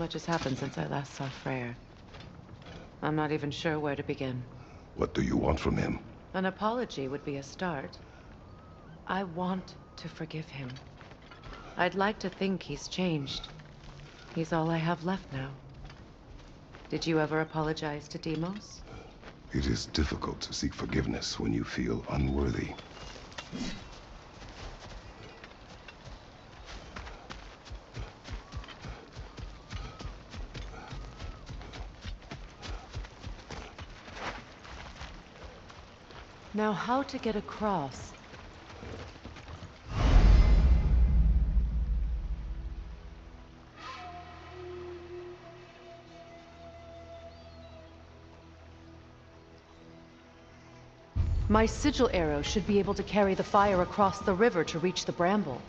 much has happened since I last saw Freyr. I'm not even sure where to begin. What do you want from him? An apology would be a start. I want to forgive him. I'd like to think he's changed. He's all I have left now. Did you ever apologize to Deimos? It is difficult to seek forgiveness when you feel unworthy. Now, how to get across? My sigil arrow should be able to carry the fire across the river to reach the bramble.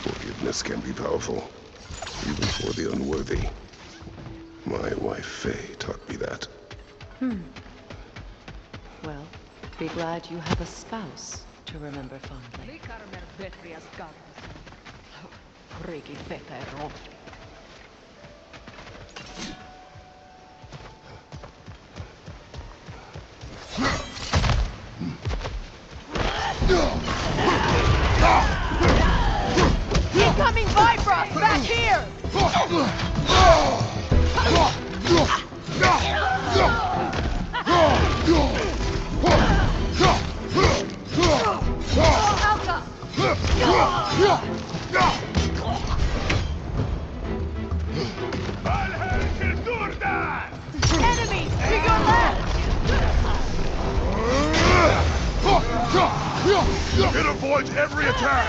Forgiveness can be powerful, even for the unworthy. My wife, Faye, taught me that. Well, be glad you have a spouse to remember fondly. Incoming Bifrost! Back here! Enemies to your left! It avoids every attack!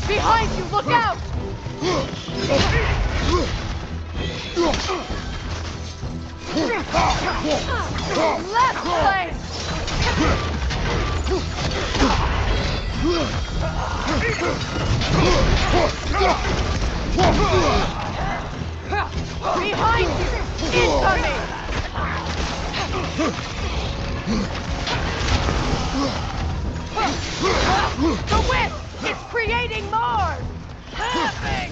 Behind you, look out! Left flank! Behind you! Incoming! The whip! It's creating more! Helping!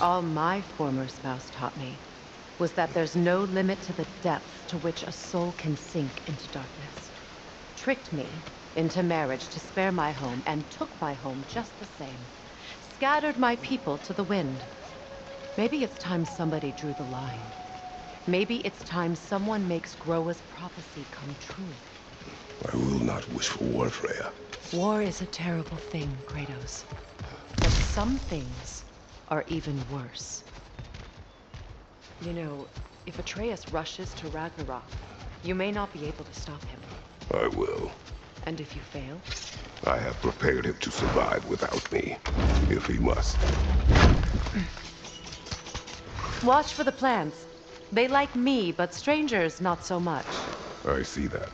All my former spouse taught me was that there's no limit to the depth to which a soul can sink into darkness. Tricked me into marriage to spare my home and took my home just the same. Scattered my people to the wind. Maybe it's time somebody drew the line. Maybe it's time someone makes Groa's prophecy come true. I will not wish for war, Freya. War is a terrible thing, Kratos. But some things are even worse. You know, if Atreus rushes to Ragnarok, you may not be able to stop him. I will. And if you fail? I have prepared him to survive without me, if he must. Watch for the plants. They like me, but strangers not so much. I see that.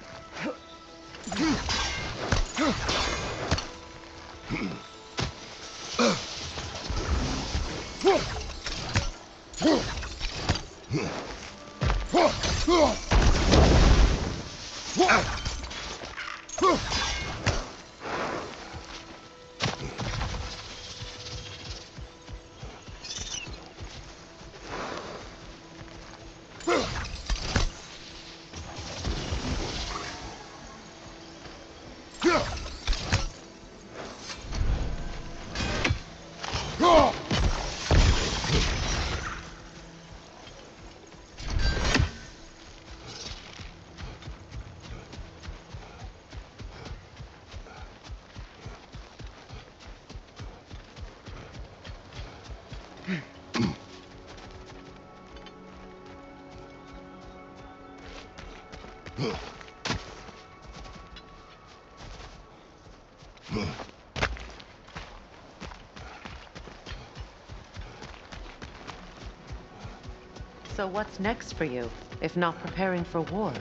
So what's next for you, if not preparing for war?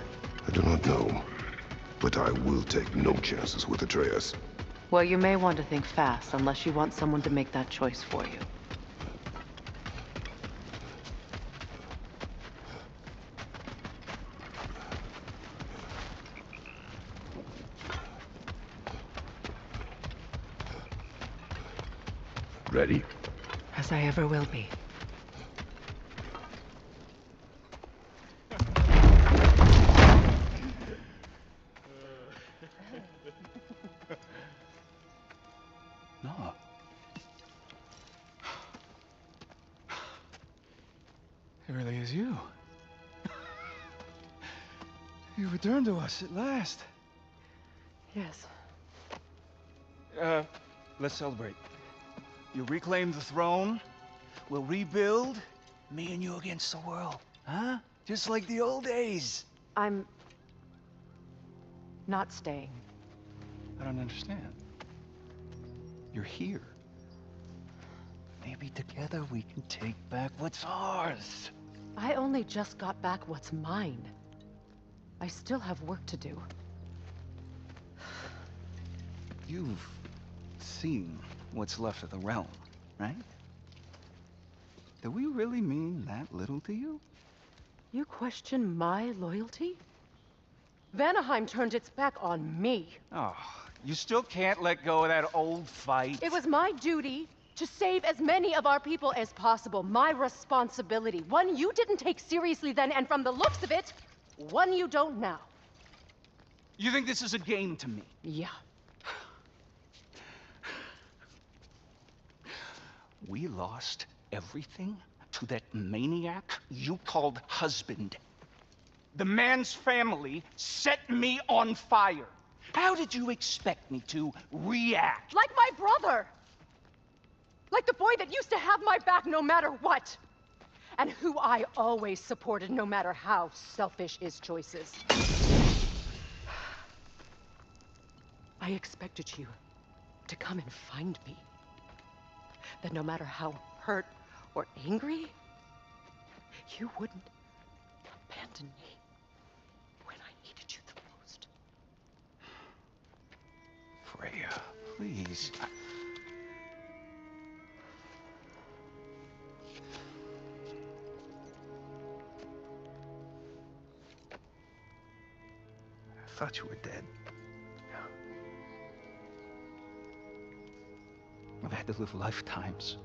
I do not know, but I will take no chances with Atreus. Well, you may want to think fast, unless you want someone to make that choice for you. Ready? As I ever will be. No. It really is you. You returned to us at last. Yes. Let's celebrate. You reclaim the throne. We'll rebuild. Me and you against the world. Huh? Just like the old days. I'm not staying. I don't understand. You're here. Maybe together we can take back what's ours. I only just got back what's mine. I still have work to do. You've seen what's left of the realm, right? Do we really mean that little to you? You question my loyalty? Vanaheim turned its back on me. Oh, you still can't let go of that old fight? It was my duty to save as many of our people as possible. My responsibility. One you didn't take seriously then, and from the looks of it, one you don't now. You think this is a game to me? Yeah. We lost everything to that maniac you called husband. The man's family set me on fire. How did you expect me to react? Like my brother! Like the boy that used to have my back no matter what! And who I always supported no matter how selfish his choices. I expected you to come and find me. That no matter how hurt or angry, you wouldn't abandon me when I needed you the most. Freya, please. thought you were dead. I've had to live lifetimes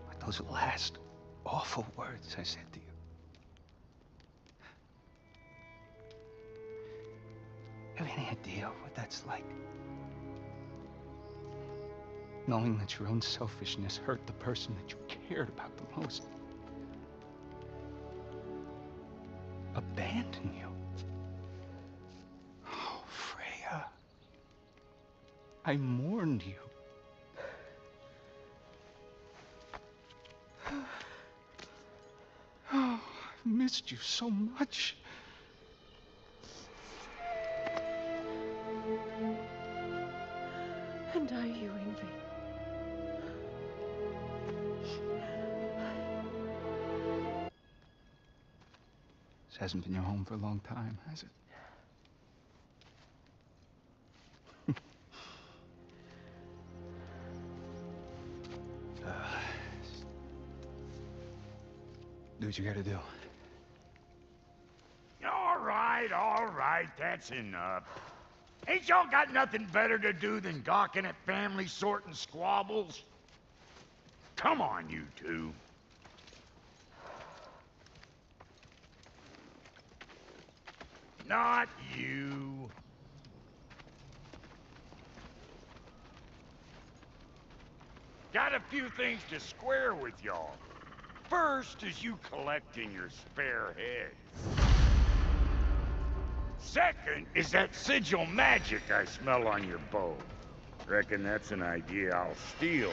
with those last awful words I said to you. Have any idea what that's like? Knowing that your own selfishness hurt the person that you cared about the most. Abandon you. Oh, Freya. I mourned you. Oh, I've missed you so much. And are you, Ingvi? This hasn't been your home for a long time, has it? Do what you gotta do. All right, that's enough. Ain't y'all got nothing better to do than gawking at family sorting squabbles? Come on, you two. Not you. Got a few things to square with y'all. First is you collecting your spare heads. Second is that sigil magic I smell on your bow. Reckon that's an idea I'll steal.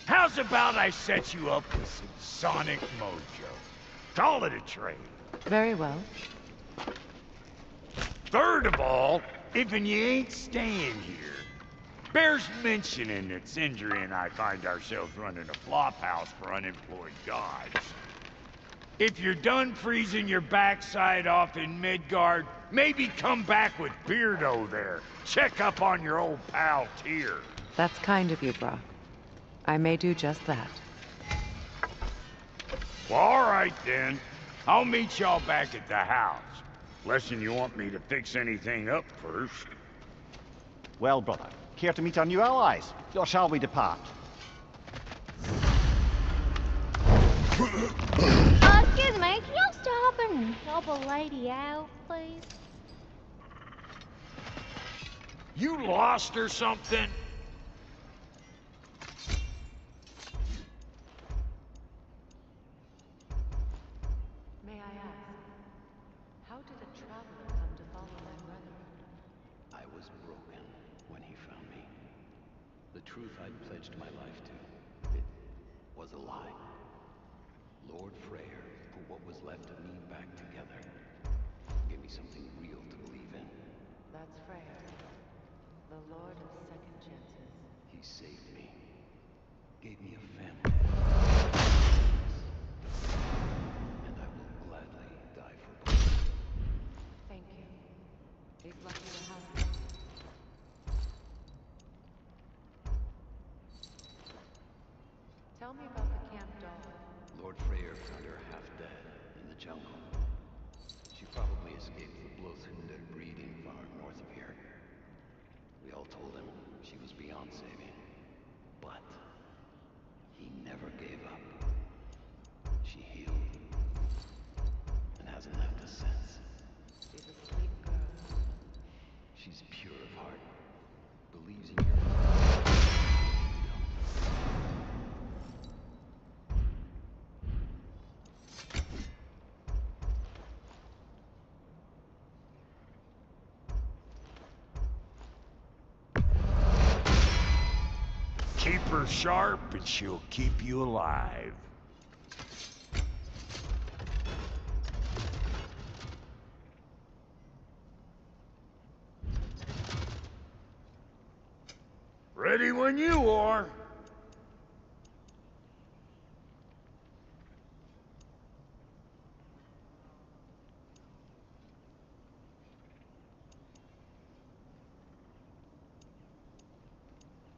How's about I set you up with some sonic mojo? Call it a trade. Very well. Third of all, if you ain't staying here, bears mentioning that Sindri and I find ourselves running a flop house for unemployed gods. If you're done freezing your backside off in Midgard, maybe come back with Beardo there. Check up on your old pal Tyr. That's kind of you, Brock. I may do just that. Well, all right then. I'll meet y'all back at the house. Lesson you want me to fix anything up first. Well, brother, care to meet our new allies? Or shall we depart? Excuse me, can y'all stop and help a lady out, please? You lost or something? May I ask, how did a traveler come to follow my brother? I was broken when he found me. The truth I'd pledged my life to, it was a lie. Lord Freyr put what was left of me back together. Gave me something real to believe in. That's Freyr, the Lord of Second Chances. He saved me. Gave me a family. And I will gladly die for both. Thank you. He's lucky to have you. Tell me about the camp dog. Lord Freyr found her half dead in the jungle. She probably escaped the Blothunde breeding far north of here. We all told him she was beyond saving. But he never gave up. She healed. And hasn't left us since. She's a sweet girl. She's pure of heart. Believes in your Keep her sharp and she'll keep you alive. Ready when you are.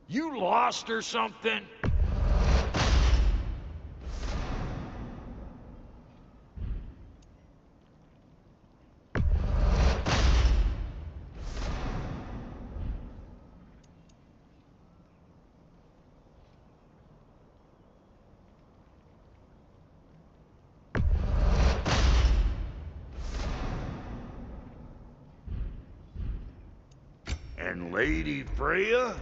You lost or something? And Lady Freya?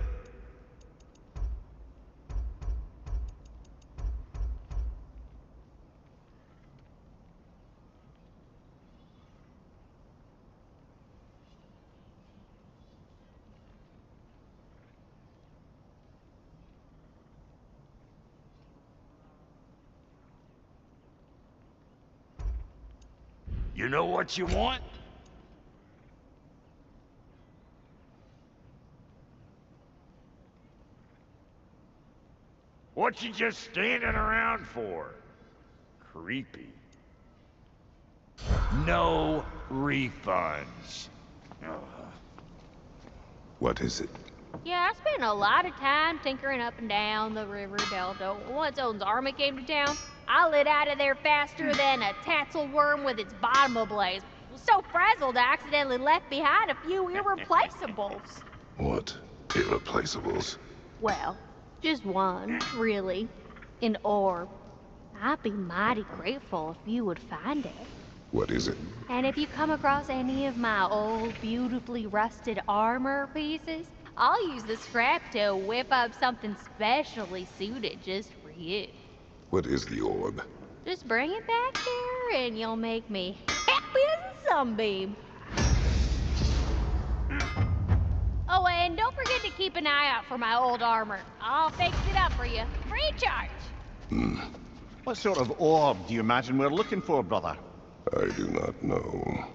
You know what you want? What you just standing around for? Creepy. No refunds. Ugh. What is it? Yeah, I spent a lot of time tinkering up and down the river delta. Once Odin's army came to town, I lit out of there faster than a tassel worm with its bottom ablaze. Was so frazzled I accidentally left behind a few irreplaceables. What? Irreplaceables? Well, just one, really. An orb. I'd be mighty grateful if you would find it. What is it? And if you come across any of my old, beautifully rusted armor pieces, I'll use the scrap to whip up something specially suited just for you. What is the orb? Just bring it back here and you'll make me happy as a sunbeam. Oh, and don't forget to keep an eye out for my old armor. I'll fix it up for you. Free charge. What sort of orb do you imagine we're looking for, brother? I do not know.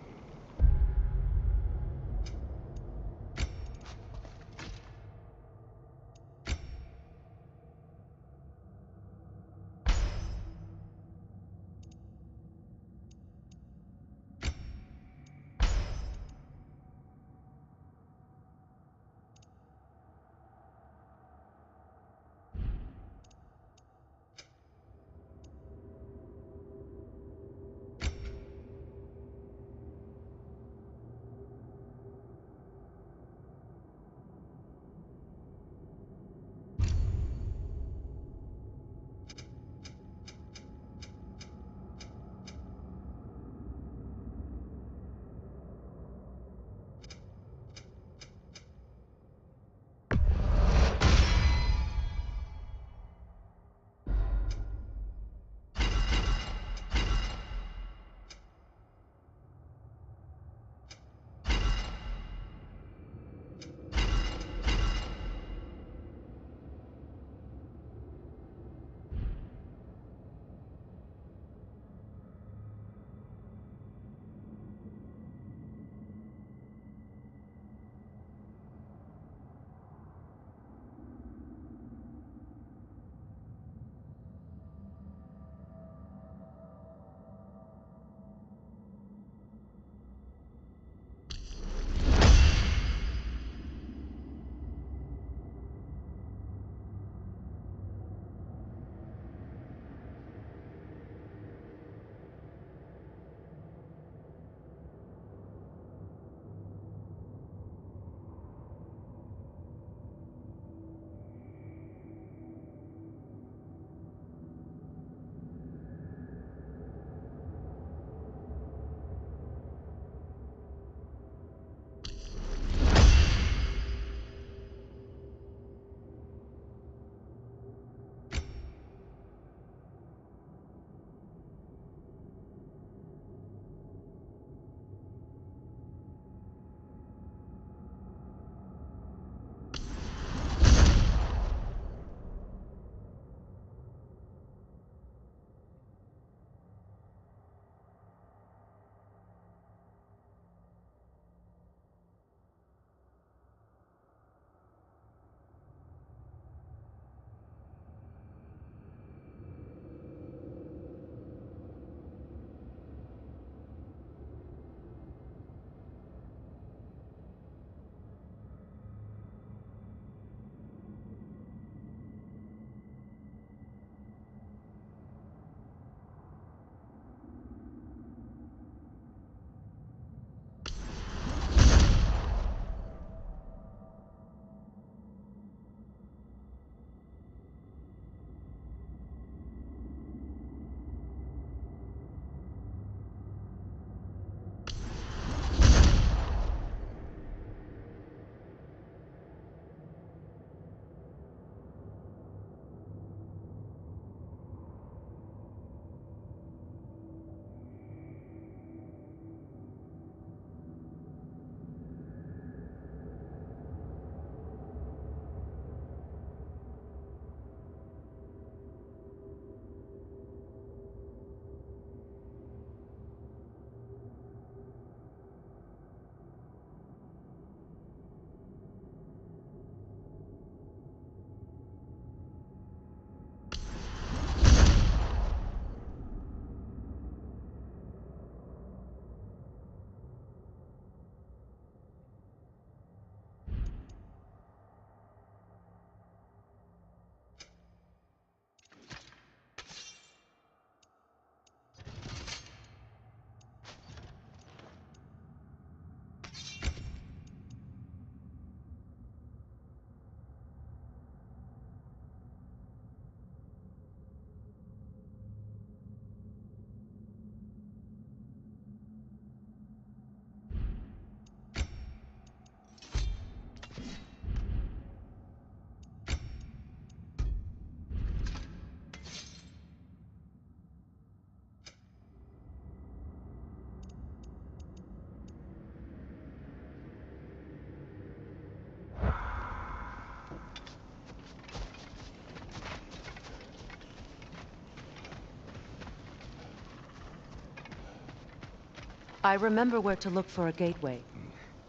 I remember where to look for a gateway.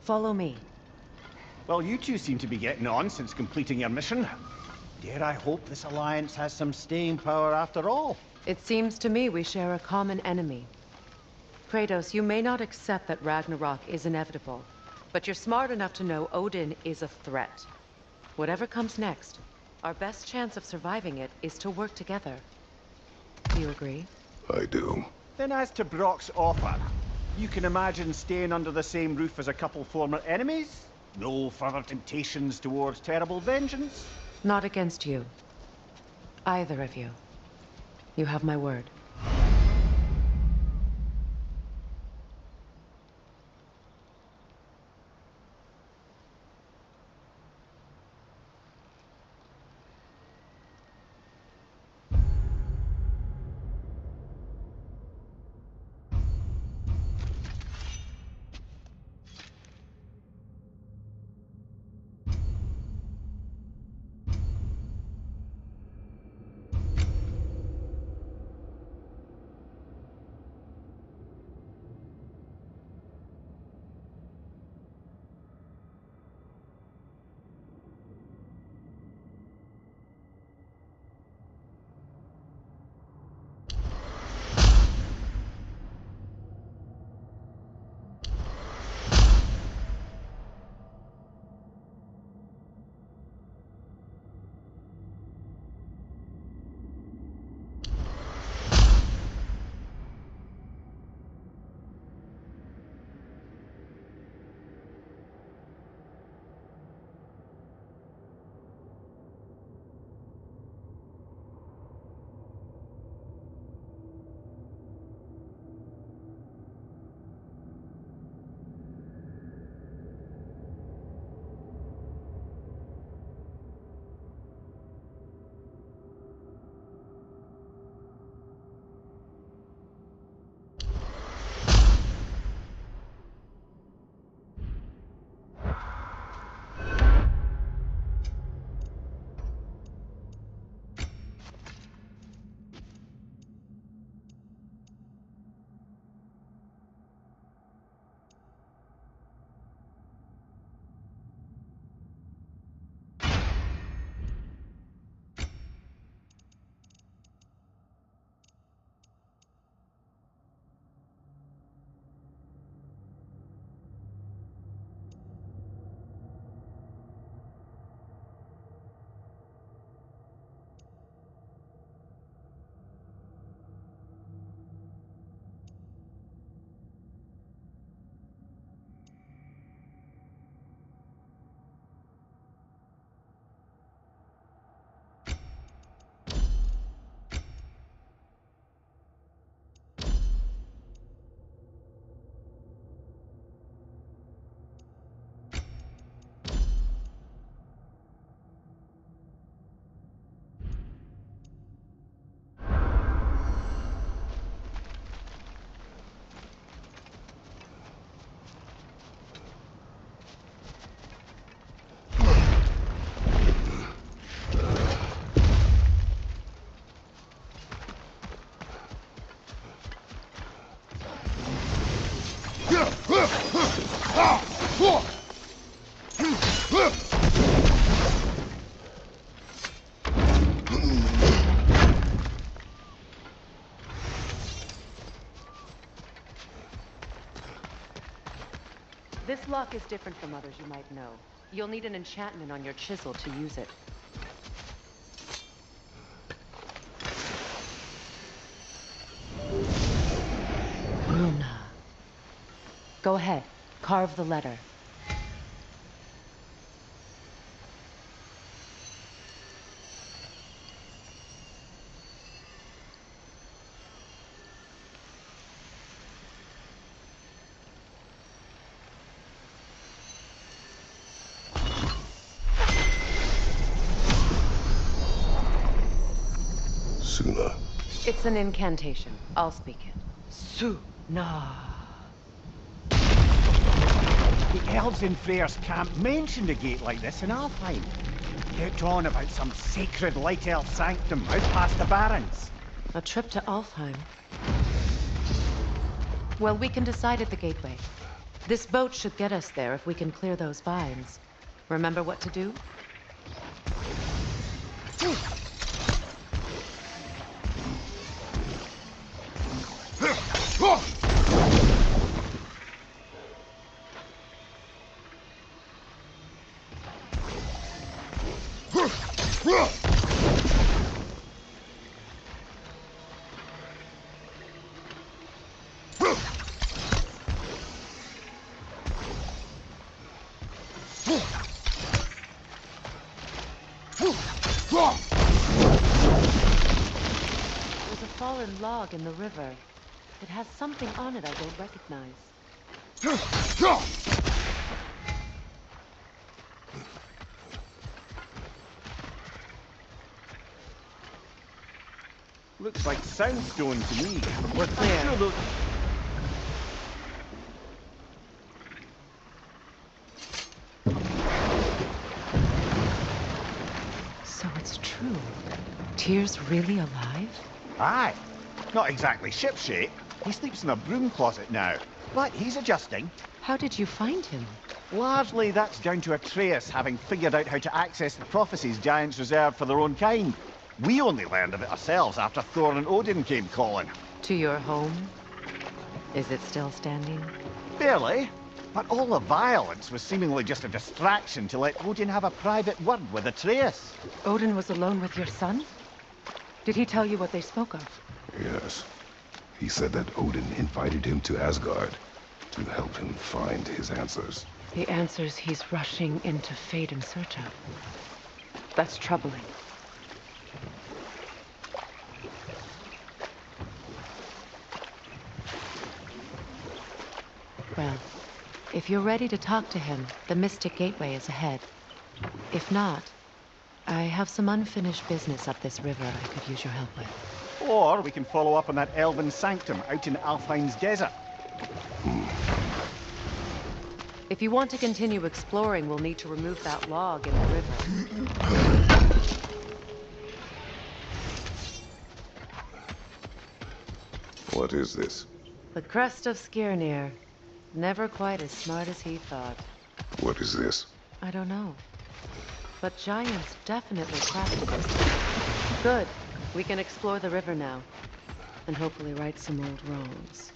Follow me. Well, you two seem to be getting on since completing your mission. Dare I hope this alliance has some staying power after all? It seems to me we share a common enemy. Kratos, you may not accept that Ragnarok is inevitable, but you're smart enough to know Odin is a threat. Whatever comes next, our best chance of surviving it is to work together. Do you agree? I do. Then as to Brock's offer, you can imagine staying under the same roof as a couple former enemies? No further temptations towards terrible vengeance? Not against you. Either of you. You have my word. This lock is different from others you might know. You'll need an enchantment on your chisel to use it. Luna. Go ahead. Carve the letter. Suna. It's an incantation. I'll speak it. Suna. The elves in Freyr's camp mentioned a gate like this in Alfheim. Kept on about some sacred light elf sanctum out past the Barrens. A trip to Alfheim. Well, we can decide at the gateway. This boat should get us there if we can clear those vines. Remember what to do? There's a fallen log in the river. It has something on it I don't recognize. Looks like sandstone to me. We're clear. I'm sure those... So it's true. Tyr's really alive? Aye. Not exactly shipshape. He sleeps in a broom closet now. But he's adjusting. How did you find him? Largely that's down to Atreus having figured out how to access the prophecies giants reserved for their own kind. We only learned of it ourselves after Thor and Odin came calling. To your home? Is it still standing? Barely. But all the violence was seemingly just a distraction to let Odin have a private word with Atreus. Odin was alone with your son? Did he tell you what they spoke of? Yes. He said that Odin invited him to Asgard to help him find his answers. The answers he's rushing into fate in search of. That's troubling. Well, if you're ready to talk to him, the Mystic Gateway is ahead. If not, I have some unfinished business up this river I could use your help with. Or we can follow up on that elven sanctum out in Alfheim's desert. If you want to continue exploring, we'll need to remove that log in the river. What is this? The crest of Skirnir. Never quite as smart as he thought. What is this? I don't know. But giants definitely crafted it. Good. We can explore the river now. And hopefully right some old wrongs.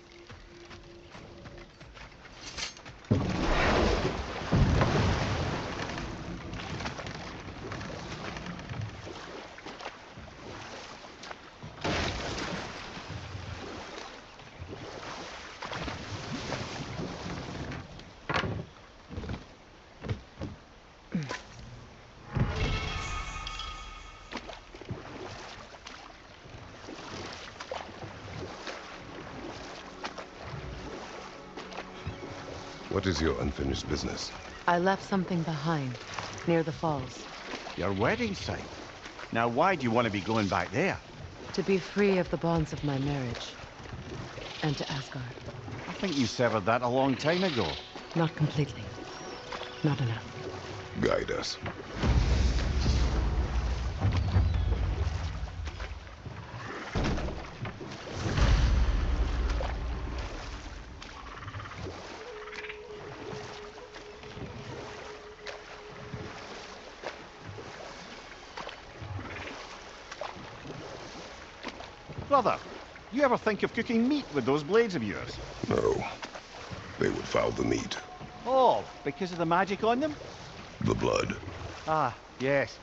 What is your unfinished business? I left something behind, near the falls. Your wedding site. Now why do you want to be going back there? To be free of the bonds of my marriage. And to Asgard. I think you severed that a long time ago. Not completely. Not enough. Guide us. Brother, you ever think of cooking meat with those blades of yours? No. They would foul the meat. Oh, because of the magic on them? The blood. Ah, yes.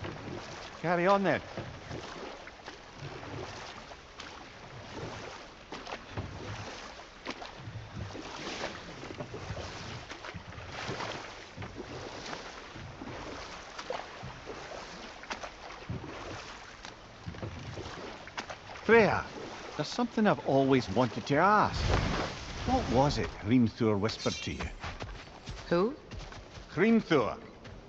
Carry on then. Freya, there's something I've always wanted to ask. What was it Hrimthur whispered to you? Who? Hrimthur,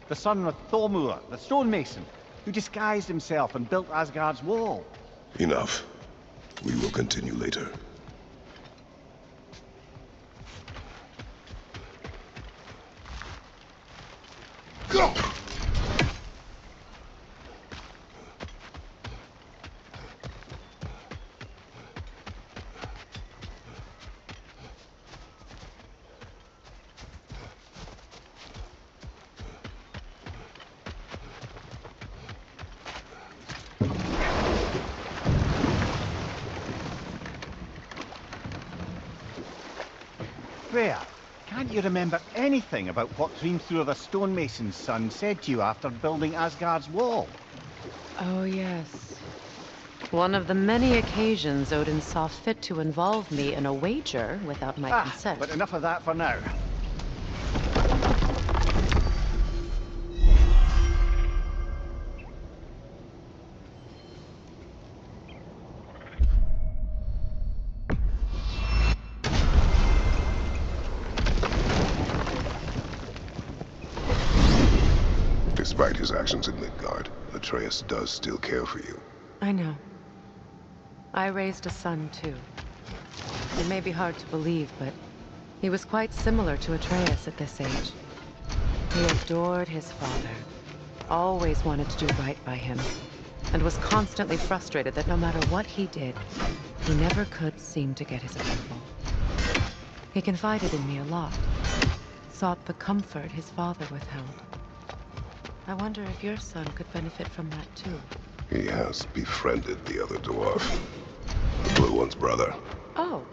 the son of Thormur, the stonemason, who disguised himself and built Asgard's wall. Enough. We will continue later. Go! fair. Can't you remember anything about what Dreamthrough the Stonemason's son said to you after building Asgard's wall? Oh, yes. One of the many occasions Odin saw fit to involve me in a wager without my consent. But enough of that for now. Despite his actions in Midgard, Atreus does still care for you. I know. I raised a son, too. It may be hard to believe, but he was quite similar to Atreus at this age. He adored his father, always wanted to do right by him, and was constantly frustrated that no matter what he did, he never could seem to get his approval. He confided in me a lot, sought the comfort his father withheld. I wonder if your son could benefit from that, too. He has befriended the other dwarf. The Blue One's brother. Oh.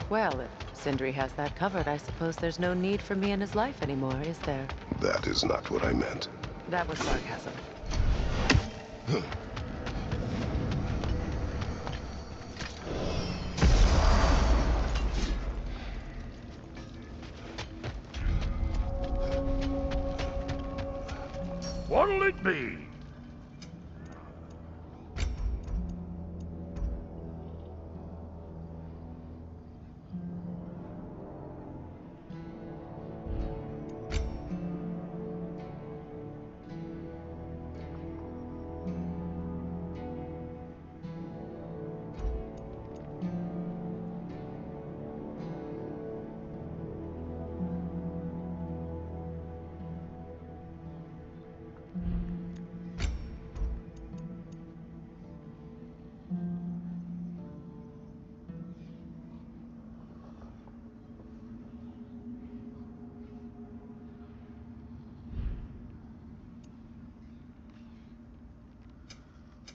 Well, if Sindri has that covered, I suppose there's no need for me in his life anymore, is there? That is not what I meant. That was sarcasm. What'll it be?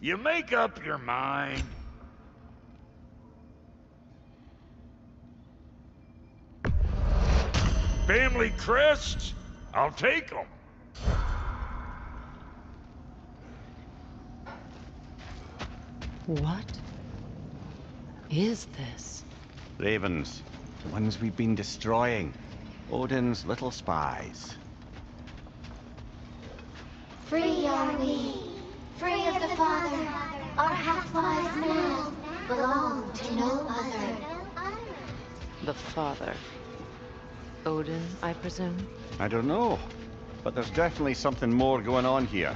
You make up your mind. Family crests? I'll take them. What is this? Ravens. The ones we've been destroying. Odin's little spies. Free are we, free of the Father. Our half-lives now belong to no other. The father. Odin, I presume? I don't know, but there's definitely something more going on here.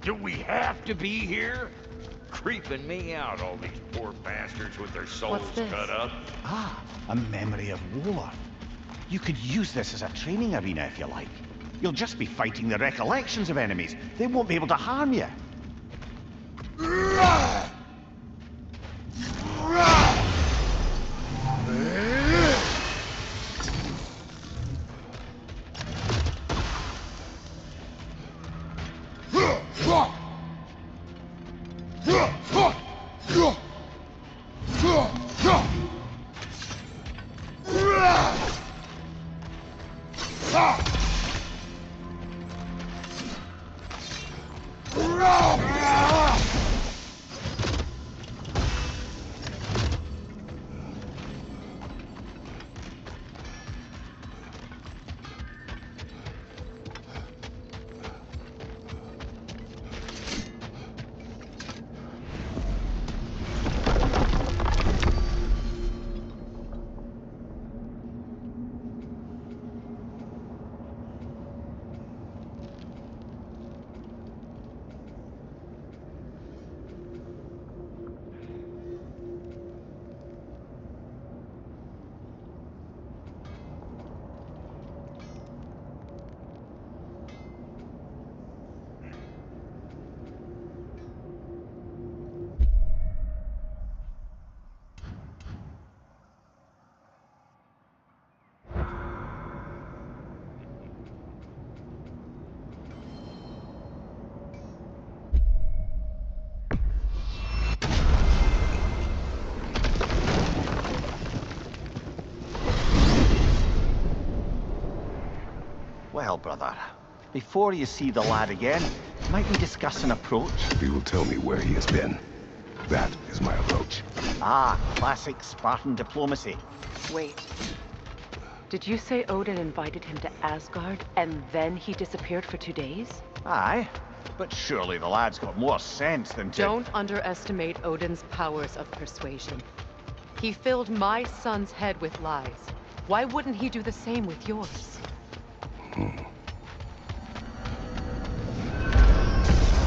Do we have to be here? Creeping me out, all these poor bastards with their souls What's this? cut up. Ah, a memory of war. You could use this as a training arena if you like. You'll just be fighting the recollections of enemies. They won't be able to harm you. Well, brother, before you see the lad again, might we discuss an approach? He will tell me where he has been. That is my approach. Ah, classic Spartan diplomacy. Wait. Did you say Odin invited him to Asgard, and then he disappeared for 2 days? Aye, but surely the lad's got more sense than to... Don't underestimate Odin's powers of persuasion. He filled my son's head with lies. Why wouldn't he do the same with yours?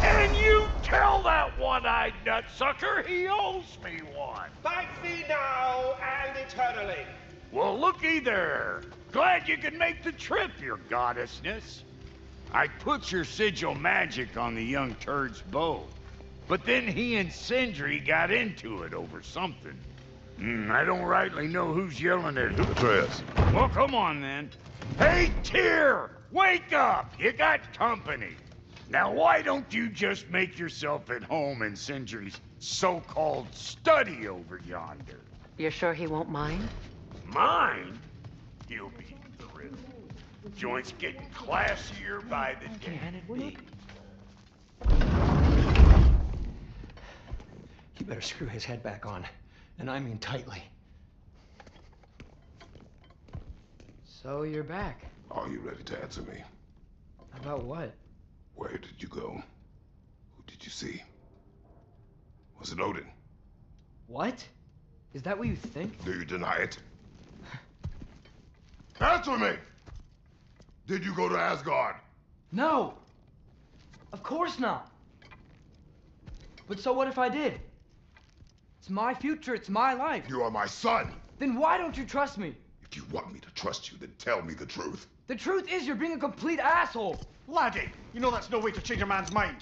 And you tell that one-eyed nutsucker he owes me one. Fight me now and eternally. Well, looky there. Glad you could make the trip, your goddessness. I put your sigil magic on the young turd's bow, but then he and Sindri got into it over something. I don't rightly know who's yelling at who. Atreus. Well, come on then. Hey, Tyr! Wake up! You got company. Now, why don't you just make yourself at home in Sindri's so-called study over yonder? You're sure he won't mind? Mine? He'll be thrilled. Joint's getting classier by the day. Can it be? You better screw his head back on, and I mean tightly. So you're back. Are you ready to answer me? About what? Where did you go? Who did you see? Was it Odin? What? Is that what you think? Do you deny it? Answer me! Did you go to Asgard? No! Of course not! But so what if I did? It's my future, it's my life. You are my son! Then why don't you trust me? If you want me to trust you, then tell me the truth. The truth is you're being a complete asshole! Laddie, you know that's no way to change a man's mind.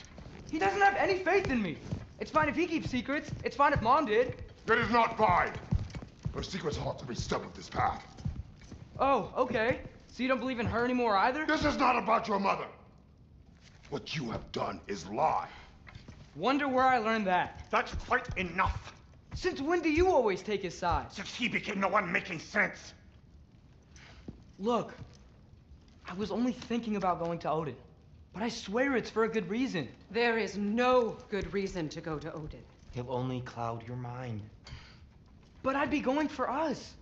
He doesn't have any faith in me. It's fine if he keeps secrets. It's fine if Mom did. It is not fine! Her secrets ought to be stuck with this path. Oh, okay. So you don't believe in her anymore either? This is not about your mother! What you have done is lie. Wonder where I learned that. That's quite enough. Since when do you always take his side? Since he became the one making sense. Look, I was only thinking about going to Odin, but I swear it's for a good reason. There is no good reason to go to Odin. He'll only cloud your mind. But I'd be going for us.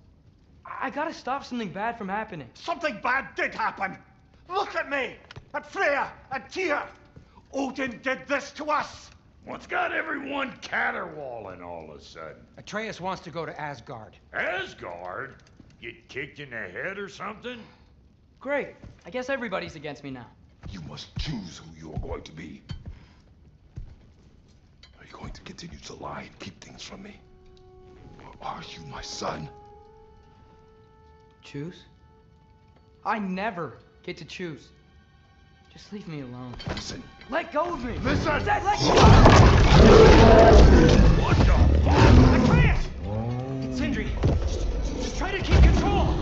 I gotta stop something bad from happening. Something bad did happen. Look at me, at Freya, at Tyr. Odin did this to us. What's got everyone caterwauling all of a sudden? Atreus wants to go to Asgard. Asgard? Get kicked in the head or something? Great. I guess everybody's against me now. You must choose who you are going to be. Are you going to continue to lie and keep things from me? Or are you my son? Choose? I never get to choose. Just leave me alone. Listen. Let go of me! Listen! I said let go! What the fuck? I can't! It's Sindri. Just try to keep control!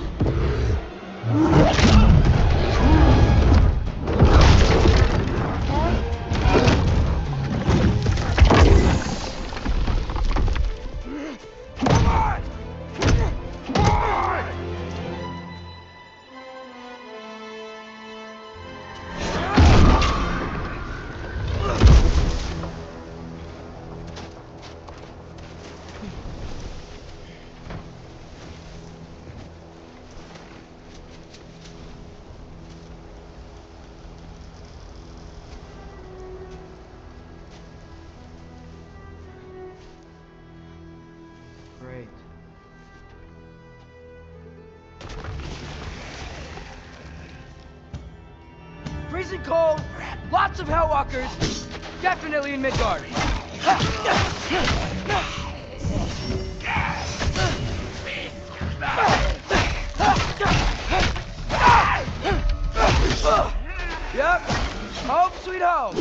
Great. Freezing cold, lots of Hellwalkers, definitely in Midgard. Yep, home sweet home.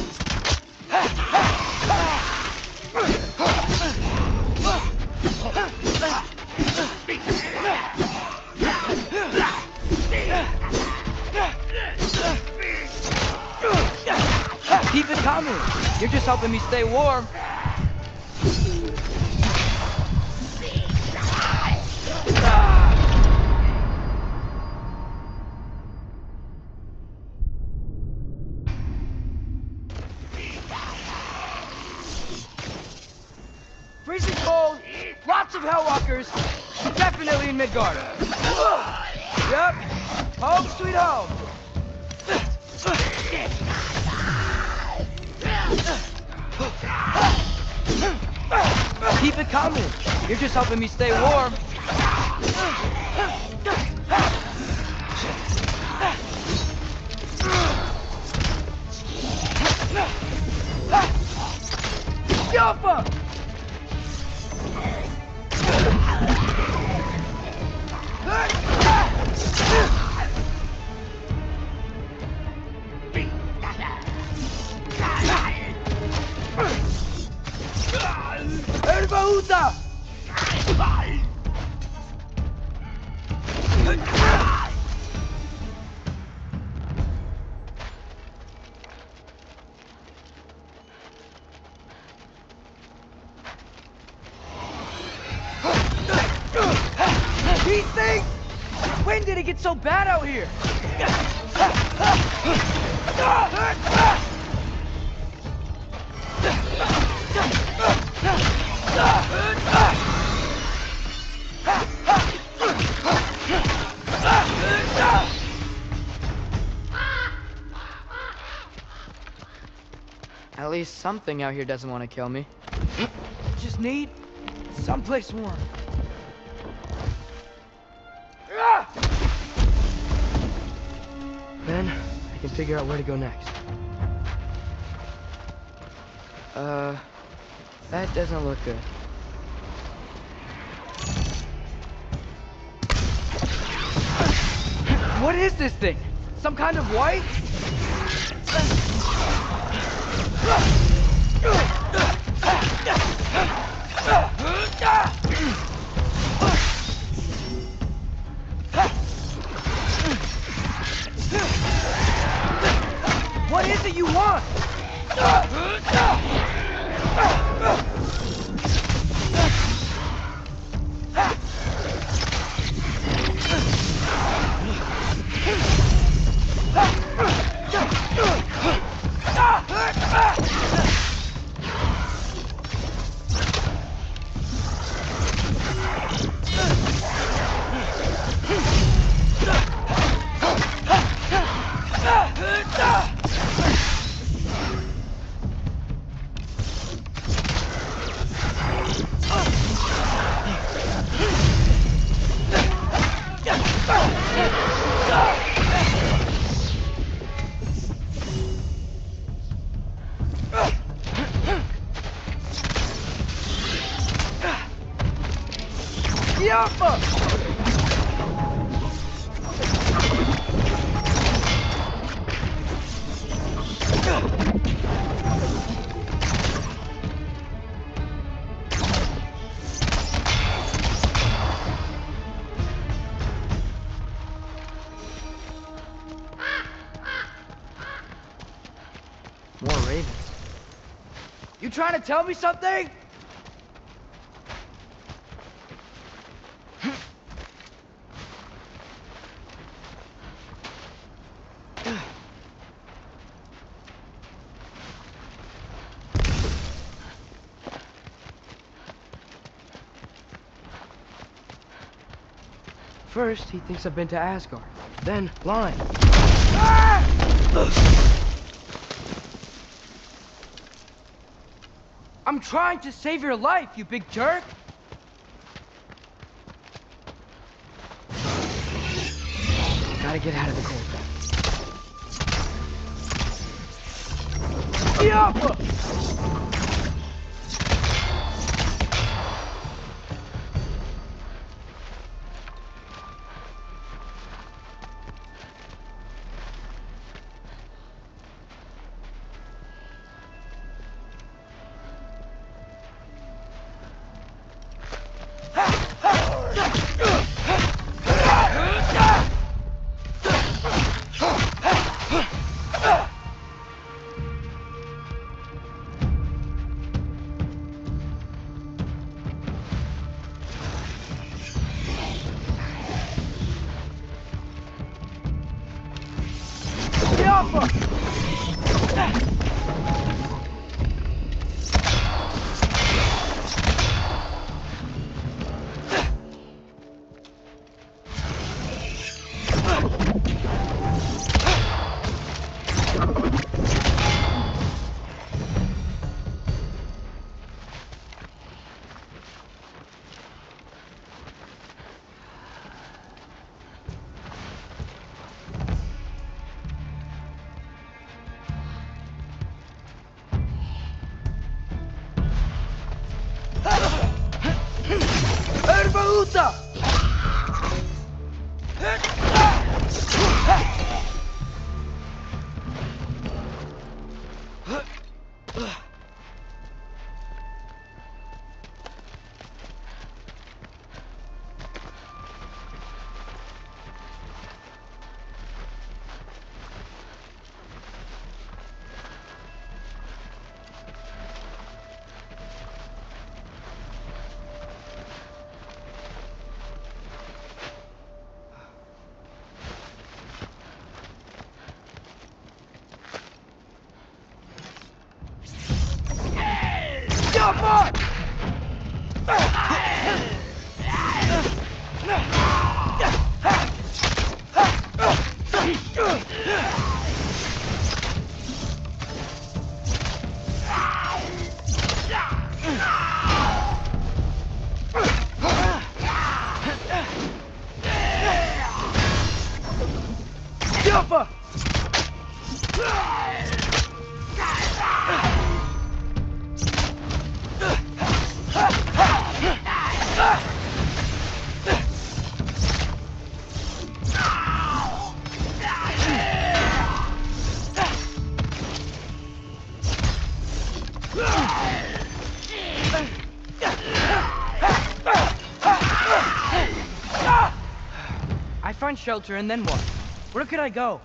Keep it coming. You're just helping me stay warm. Freezing cold, lots of Hellwalkers, definitely in Midgard. Yep, home sweet home. Keep it coming. You're just helping me stay warm. Yoppa! Erbaúta! These things! When did it get so bad out here? At least something out here doesn't want to kill me. Just need someplace warm. Then I can figure out where to go next. That doesn't look good. What is this thing? Some kind of white? What is it you want? trying to tell me something? First, he thinks I've been to Asgard. Then, lying. Ah! I'm trying to save your life, you big jerk! Gotta get out of the cold. Yeah! Erbaúta! I find shelter, and then what? Where could I go?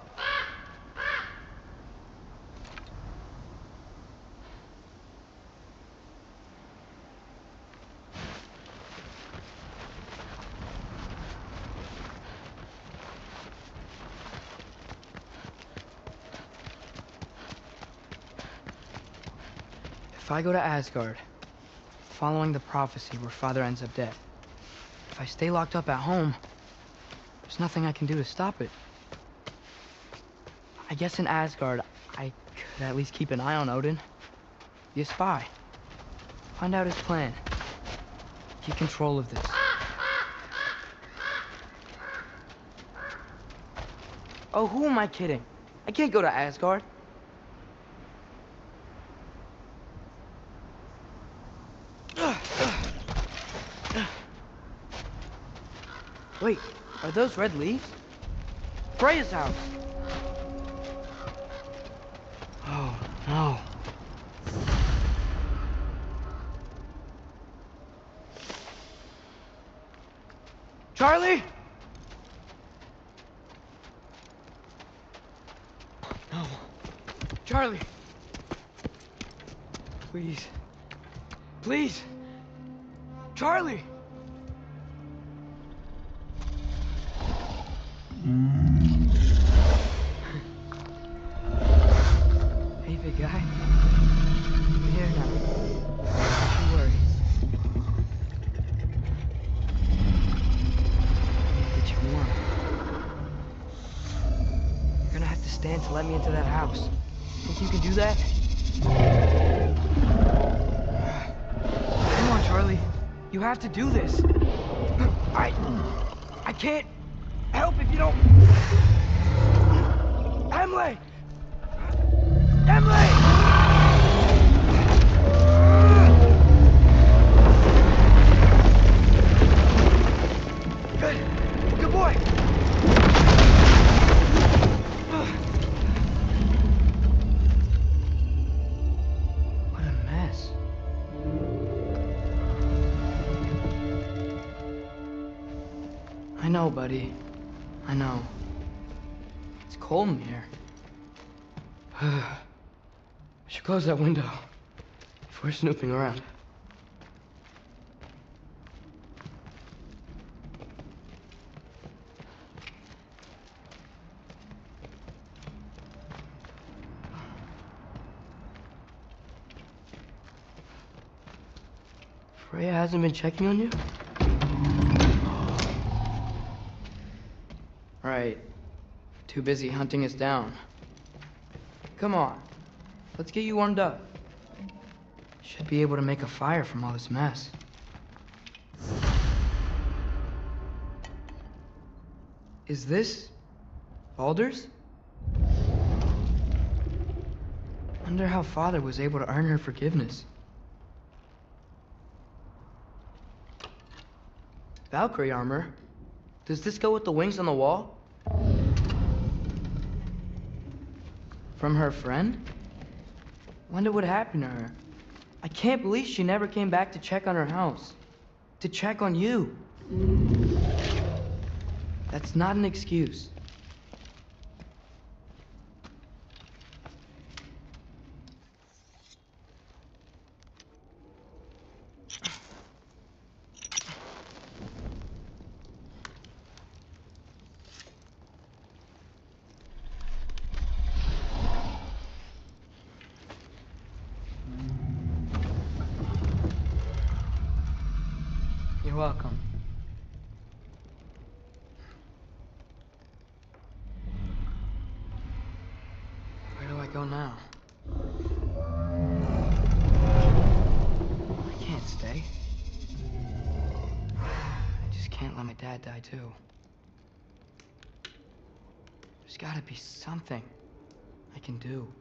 If I go to Asgard, following the prophecy where Father ends up dead, if I stay locked up at home, there's nothing I can do to stop it. I guess in Asgard, I could at least keep an eye on Odin. Be a spy. Find out his plan. Keep control of this. Oh, who am I kidding? I can't go to Asgard. Wait, are those red leaves? Freya's house! Oh, no. Charlie? No. Charlie. Please. Please. Charlie! Hey, big guy. I'm here now. Don't worry. Get you warm. You're gonna have to stand to let me into that house. Think you can do that? Come on, Charlie. You have to do this. I can't help if you don't. Emily! Emily! Good boy. What a mess. I know, buddy. I know. It's cold in here. I should close that window before snooping around. Freya hasn't been checking on you? Right. Too busy hunting us down. Come on. Let's get you warmed up. Should be able to make a fire from all this mess. Is this Baldur's? Wonder how Father was able to earn her forgiveness. Valkyrie armor? Does this go with the wings on the wall? From her friend? Wonder what happened to her. I can't believe she never came back to check on her house. To check on you. That's not an excuse. You're welcome. Where do I go now? I can't stay. I just can't let my dad die too. There's gotta be something I can do.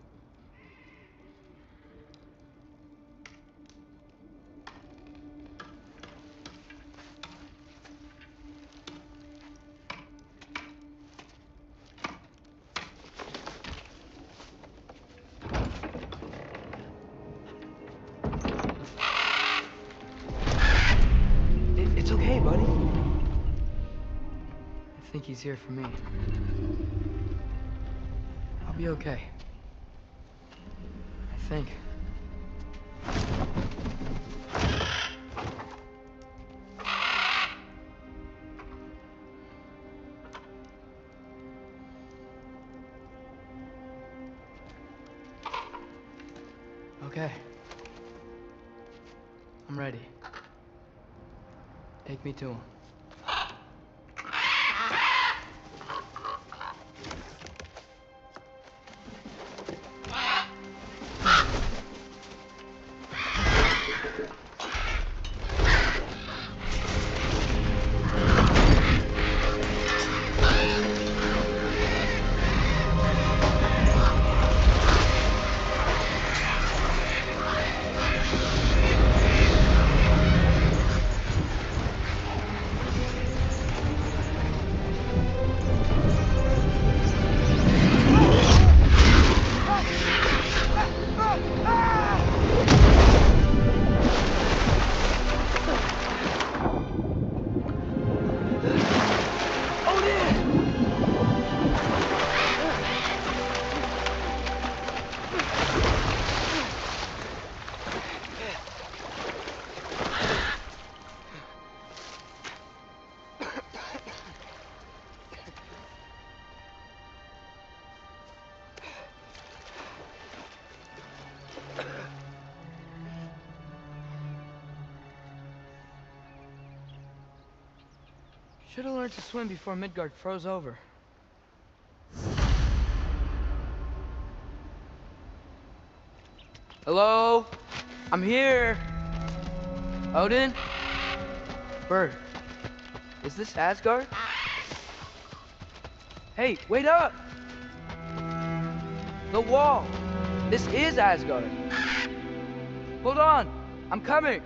It's okay, buddy. I think he's here for me. I'll be okay. I think. Okay. I'm ready. Take me to him. Should have learned to swim before Midgard froze over. Hello? I'm here. Odin? Bird. Is this Asgard? Hey, wait up! The wall! This is Asgard! Hold on! I'm coming!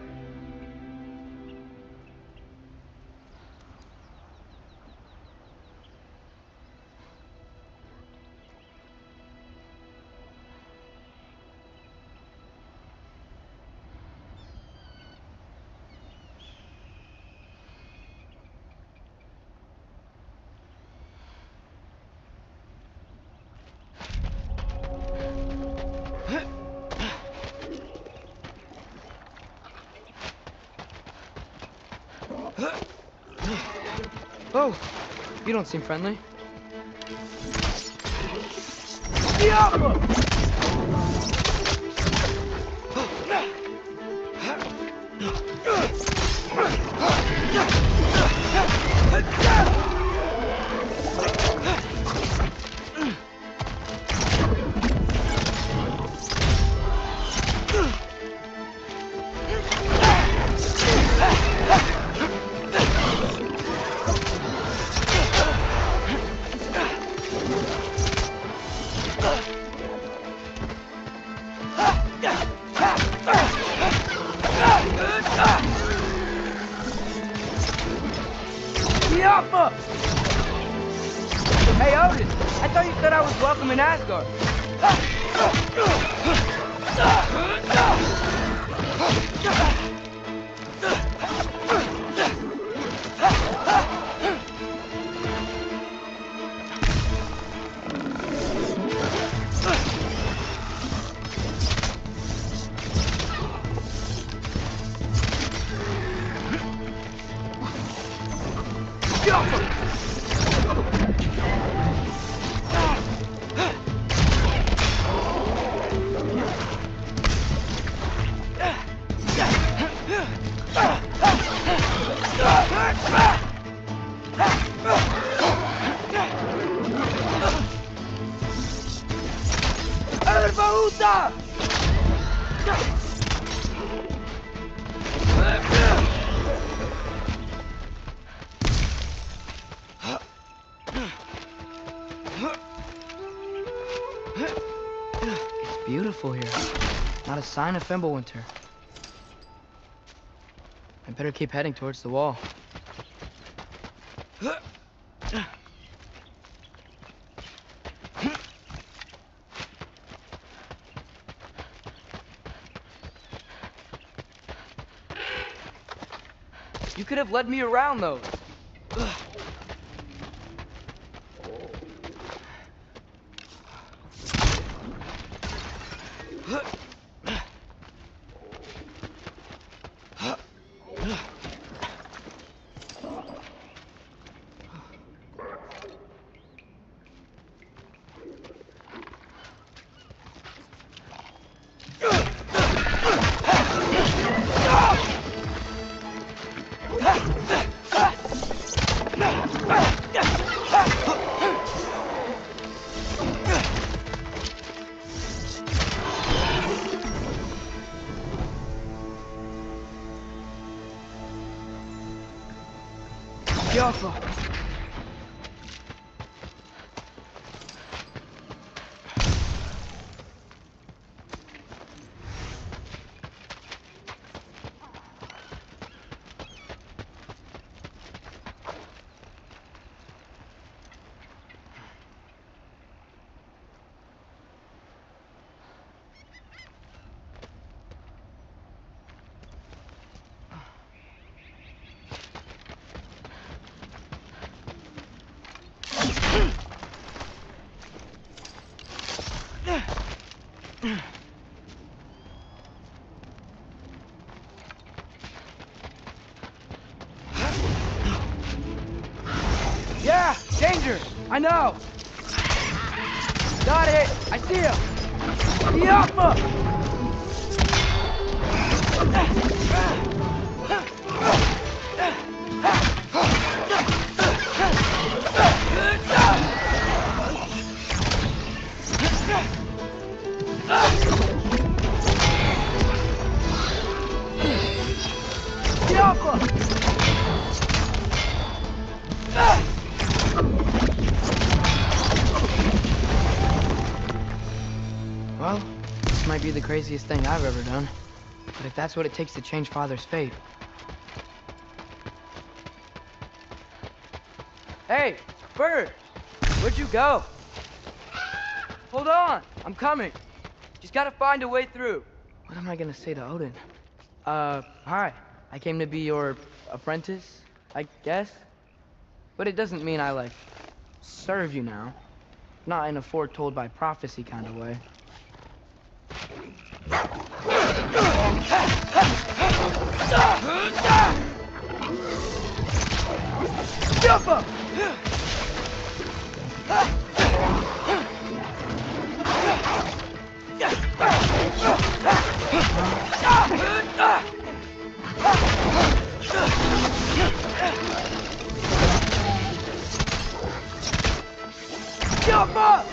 Oh, you don't seem friendly. Hey, Odin! I thought you said I was welcome in Asgard. It's beautiful here. Not a sign of Fimbulwinter. I better keep heading towards the wall. You could have led me around those. Careful. Yeah, danger! I know! Got it! I see him! Yappa! might be the craziest thing I've ever done. But if that's what it takes to change Father's fate... Hey, Bird! Where'd you go? Hold on! I'm coming! Just gotta find a way through. What am I gonna say to Odin? Hi. I came to be your apprentice, I guess? But it doesn't mean I, like, serve you now. Not in a foretold by prophecy kind of way. Jump up! Jump up!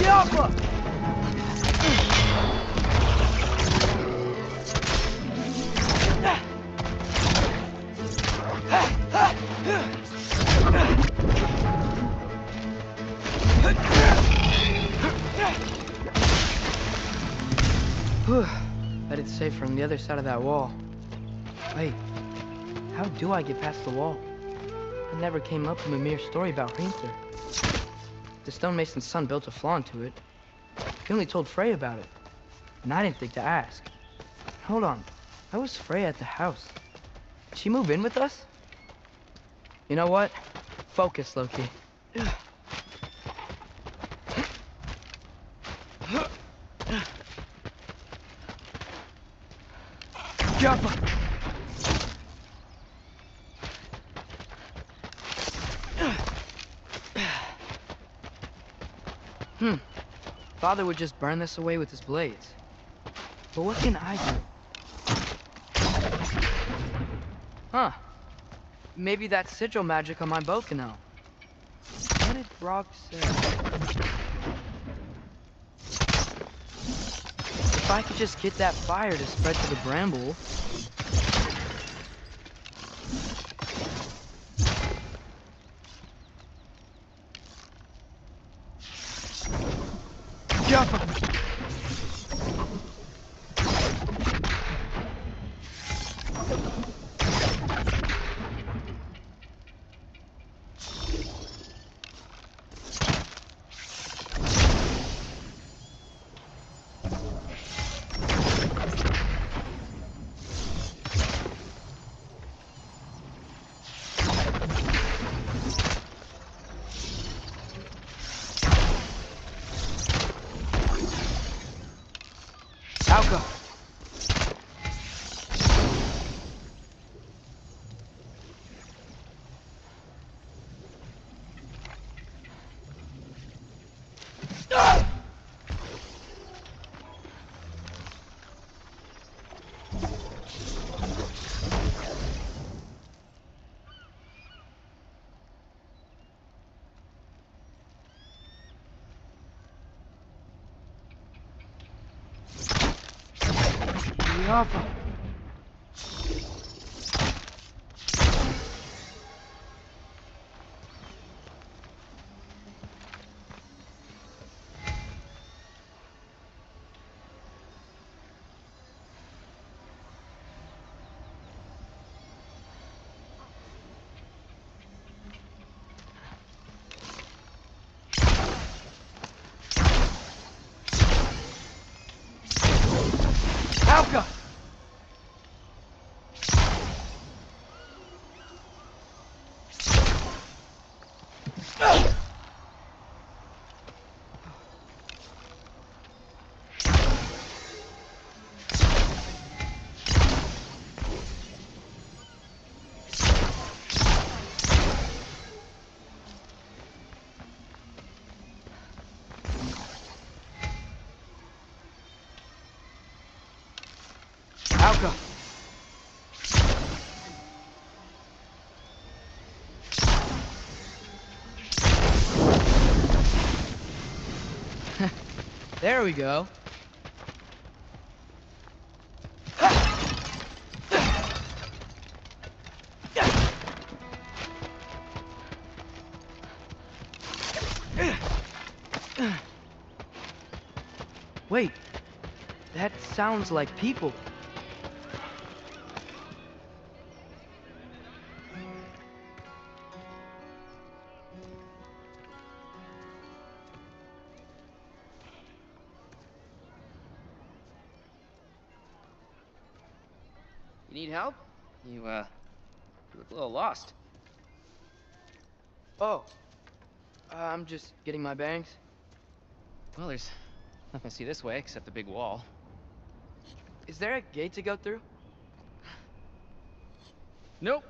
Jump up! Bet it's safe from the other side of that wall. Wait, how do I get past the wall? It never came up in a mere story about Hrinthur. The stonemason's son built a flaw into it. He only told Frey about it, and I didn't think to ask. Hold on, how was Frey at the house? Did she move in with us? You know what? Focus, Loki. Jump! Father would just burn this away with his blades. But what can I do? Huh. Maybe that sigil magic on my bow can help. What did Brock say? If I could just get that fire to spread to the bramble... Jump! Alka! Alpha. Alka! Alka! There we go. Wait, that sounds like people. You need help? You look a little lost. Oh, I'm just getting my bearings. Well, there's nothing to see this way except the big wall. Is there a gate to go through? Nope.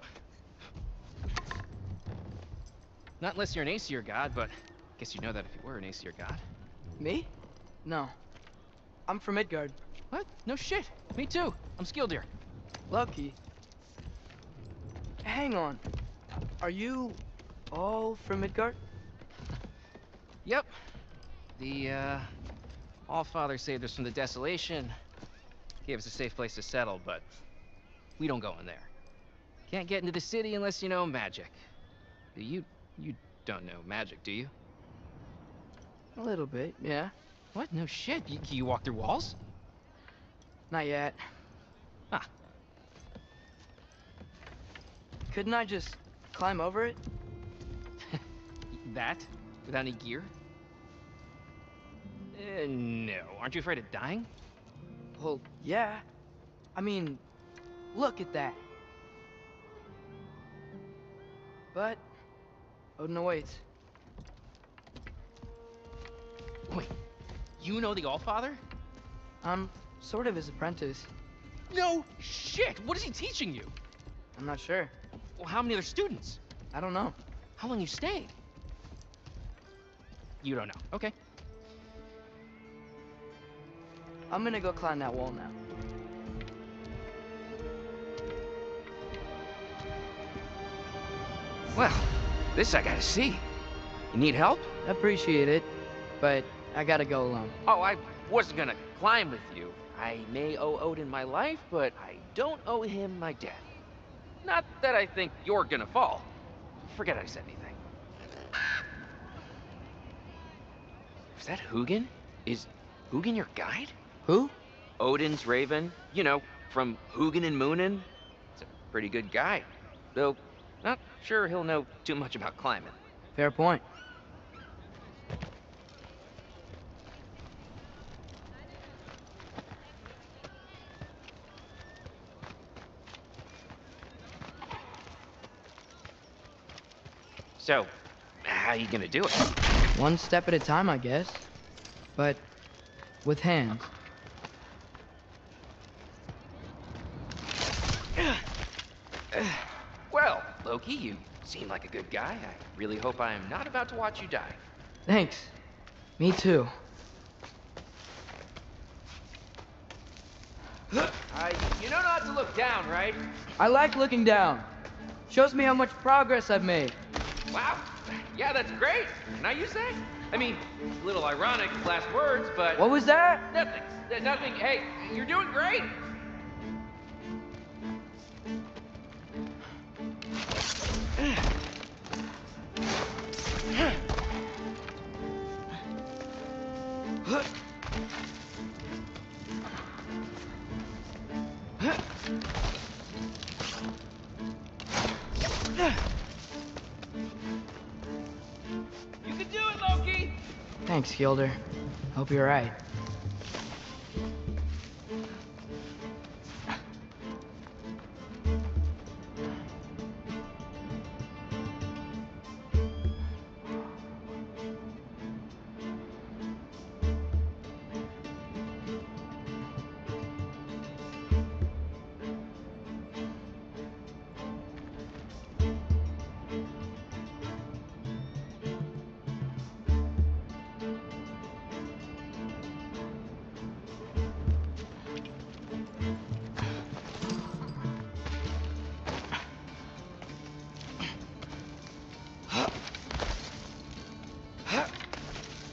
Not unless you're an Aesir god, but I guess you'd know that if you were an Aesir god. Me? No. I'm from Midgard. What? No shit. Me too. I'm Skildir. Lucky. Hang on. Are you all from Midgard? Yep. The, Allfather saved us from the desolation. Gave us a safe place to settle, but we don't go in there. Can't get into the city unless you know magic. You don't know magic, do you? A little bit, yeah. What? No shit. Can you walk through walls? Not yet. Ah. Couldn't I just climb over it? That? Without any gear? No. Aren't you afraid of dying? Well, yeah. I mean, look at that. But Odin awaits. Wait, you know the Allfather? I'm sort of his apprentice. No shit! What is he teaching you? I'm not sure. Well, how many other students? I don't know. How long you stayed? You don't know. Okay. I'm gonna go climb that wall now. Well, this I gotta see. You need help? Appreciate it, but I gotta go alone. Oh, I wasn't gonna climb with you. I may owe Odin my life, but I don't owe him my death. Not that I think you're gonna fall. Forget I said anything. Is that Hugin? Is Hugin your guide? Who? Odin's raven. You know, from Hugin and Moonin. It's a pretty good guide. Though, not sure he'll know too much about climbing. Fair point. So, how you gonna do it? One step at a time, I guess. But with hands. Well, Loki, you seem like a good guy. I really hope I am not about to watch you die. Thanks. Me too. You know not to look down, right? I like looking down. Shows me how much progress I've made. Wow. Yeah, that's great. Now you say? I mean, a little ironic, last words, but... What was that? Nothing. Nothing. Hey, you're doing great. You can do it, Loki! Thanks, Gilder. Hope you're right.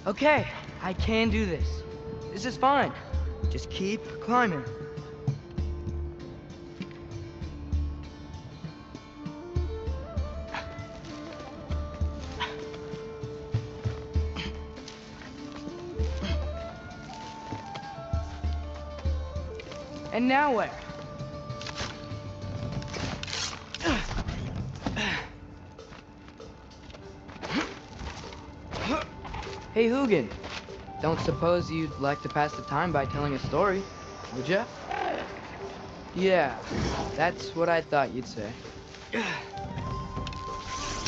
Okay, I can do this. This is fine. Just keep climbing. And now where? Hey, Hugin. Don't suppose you'd like to pass the time by telling a story, would ya? Yeah, that's what I thought you'd say.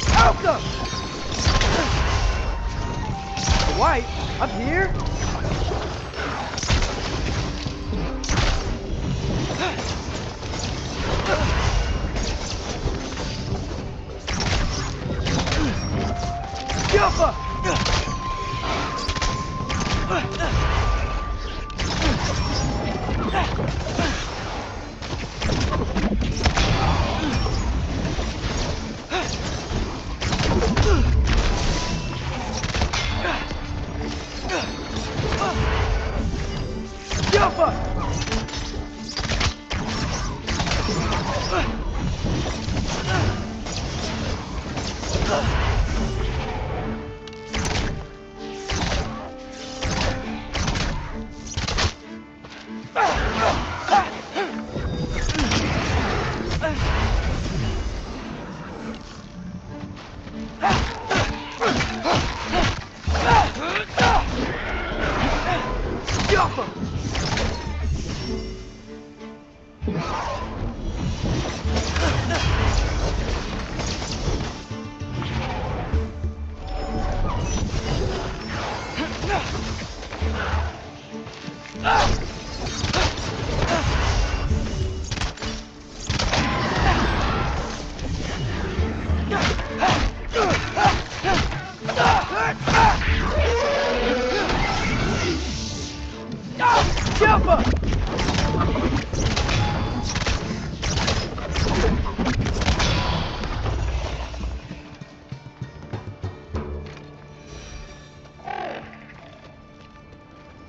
Alka! White? Up here? Jumpa!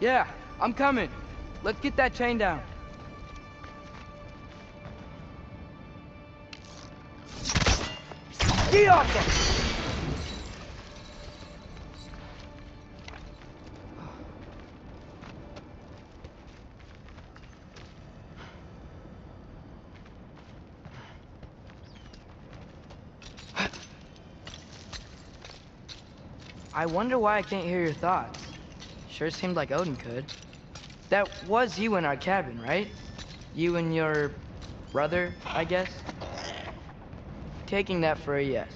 Yeah, I'm coming. Let's get that chain down. Get off them! I wonder why I can't hear your thoughts. Sure seemed like Odin could. That was you in our cabin, right? You and your brother, I guess? Taking that for a yes.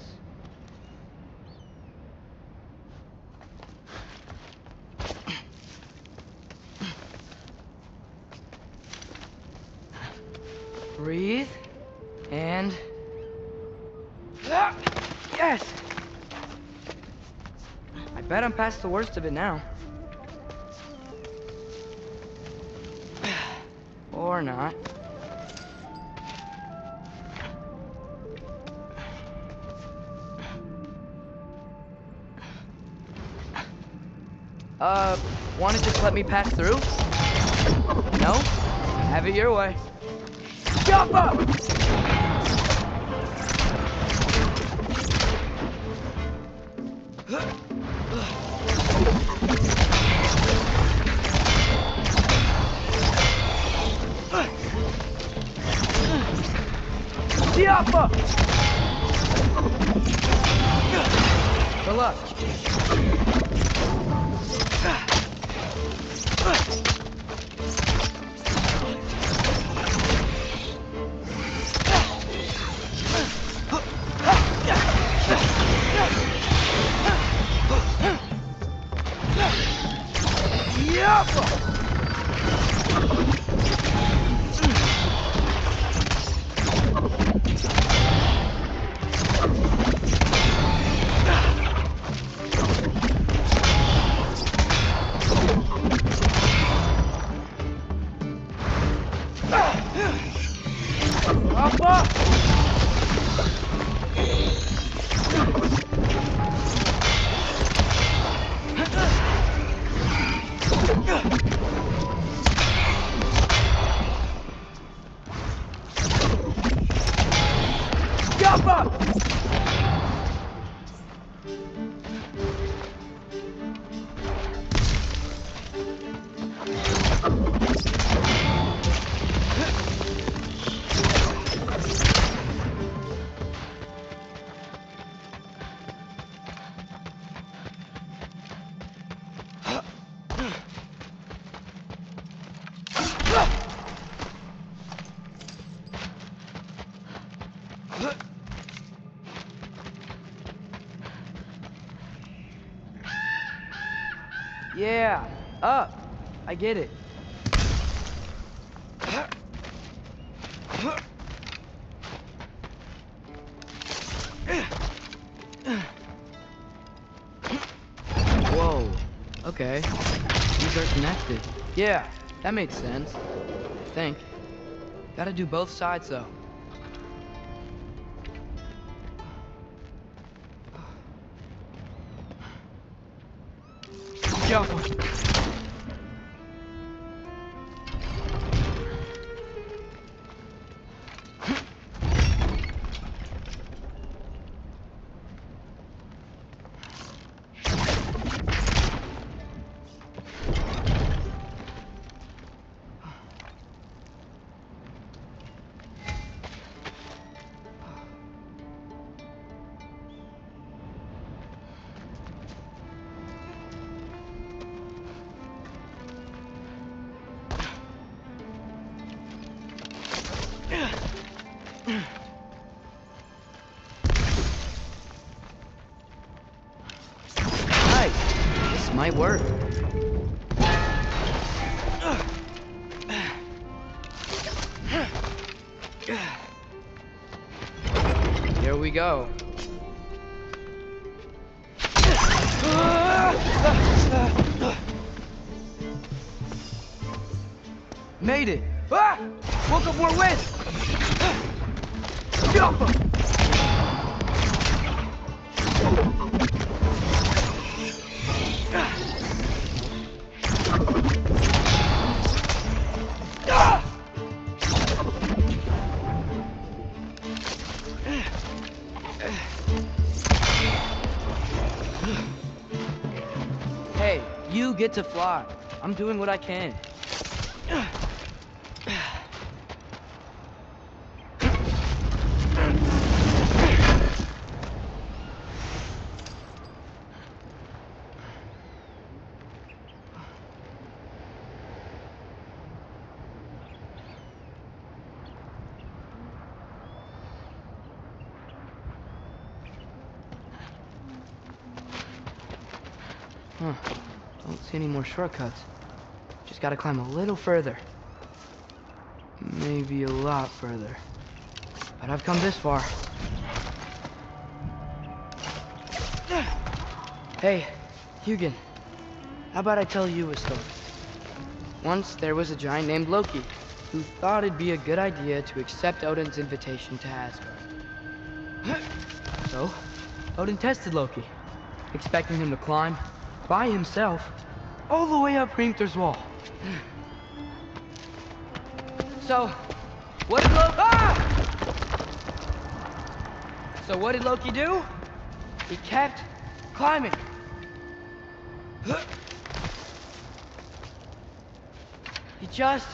Breathe, and... Yes! I bet I'm past the worst of it now. Or not. Wanna just let me pass through? No? Have it your way. Jump up! Diapa! Good luck. Yeah, up. I get it. Whoa. Okay. These are connected. Yeah, that made sense. I think. Gotta do both sides, though. Yo. Nice. This might work. Here we go. Made it. Ah! Woke up more wind. Hey, you get to fly. I'm doing what I can. Huh. Don't see any more shortcuts. Just gotta climb a little further. Maybe a lot further. But I've come this far. Hey, Hugin. How about I tell you a story? Once there was a giant named Loki who thought it'd be a good idea to accept Odin's invitation to Asgard. So, Odin tested Loki, expecting him to climb by himself all the way up Hrimthur's wall. So, what did Loki do? He kept climbing. He just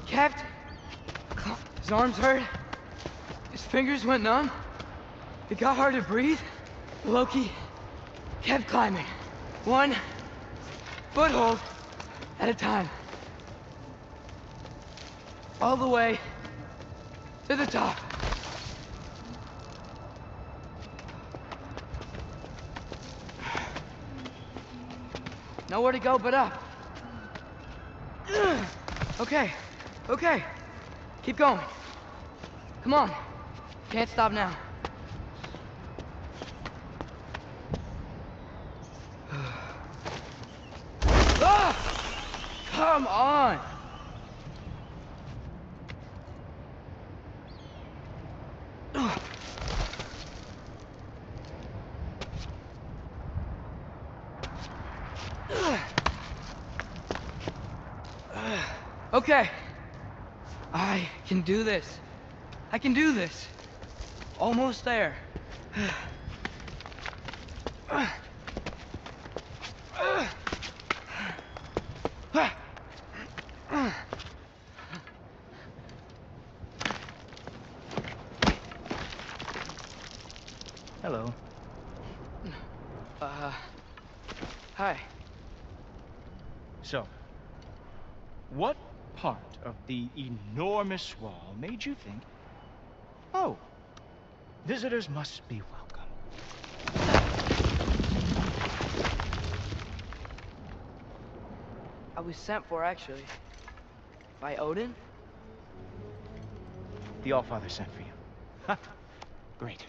kept his arms hurt. His fingers went numb. It got hard to breathe. Loki kept climbing. One foothold at a time. All the way to the top. Nowhere to go but up. Okay, okay. Keep going. Come on. Can't stop now. Come on! Okay. I can do this. I can do this. Almost there. Hello. Hi. So, what part of the enormous wall made you think, oh, visitors must be welcome? I was sent for, actually. By Odin? The Allfather sent for you. Huh. Great.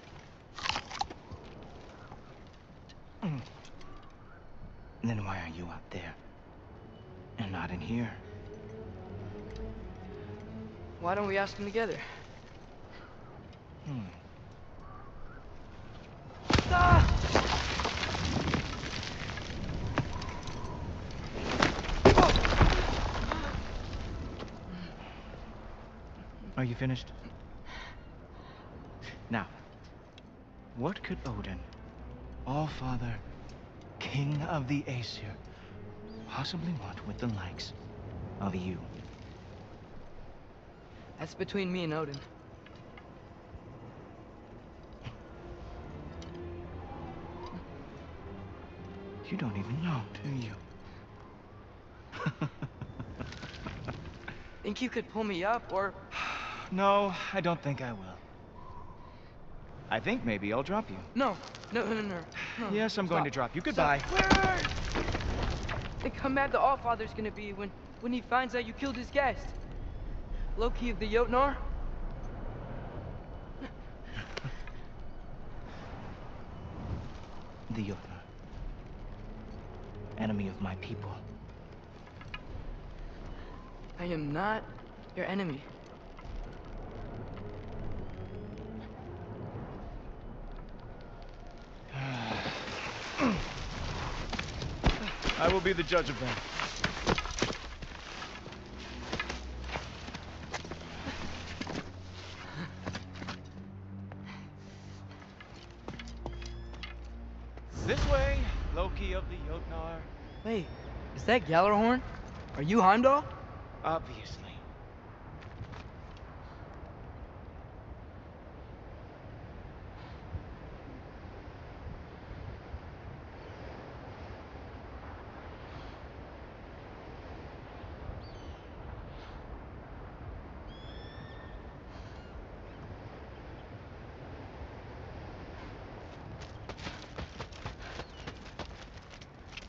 And then why are you out there? And not in here? Why don't we ask him together? Ah! Are you finished? Now, what could Odin, Allfather, King of the Aesir, possibly want with the likes of you? That's between me and Odin. You don't even know, do you? Think you could pull me up, or... No, I don't think I will. I think maybe I'll drop you. No. Yes, I'm going to drop you. Goodbye. Wait. Think how mad the Allfather's gonna be when he finds out you killed his guest. Loki of the Jotnar? The Jotnar. Enemy of my people. I am not your enemy. I will be the judge of that. This way, Loki of the Jotnar. Wait, is that Gjallarhorn? Are you Heimdall? Obviously.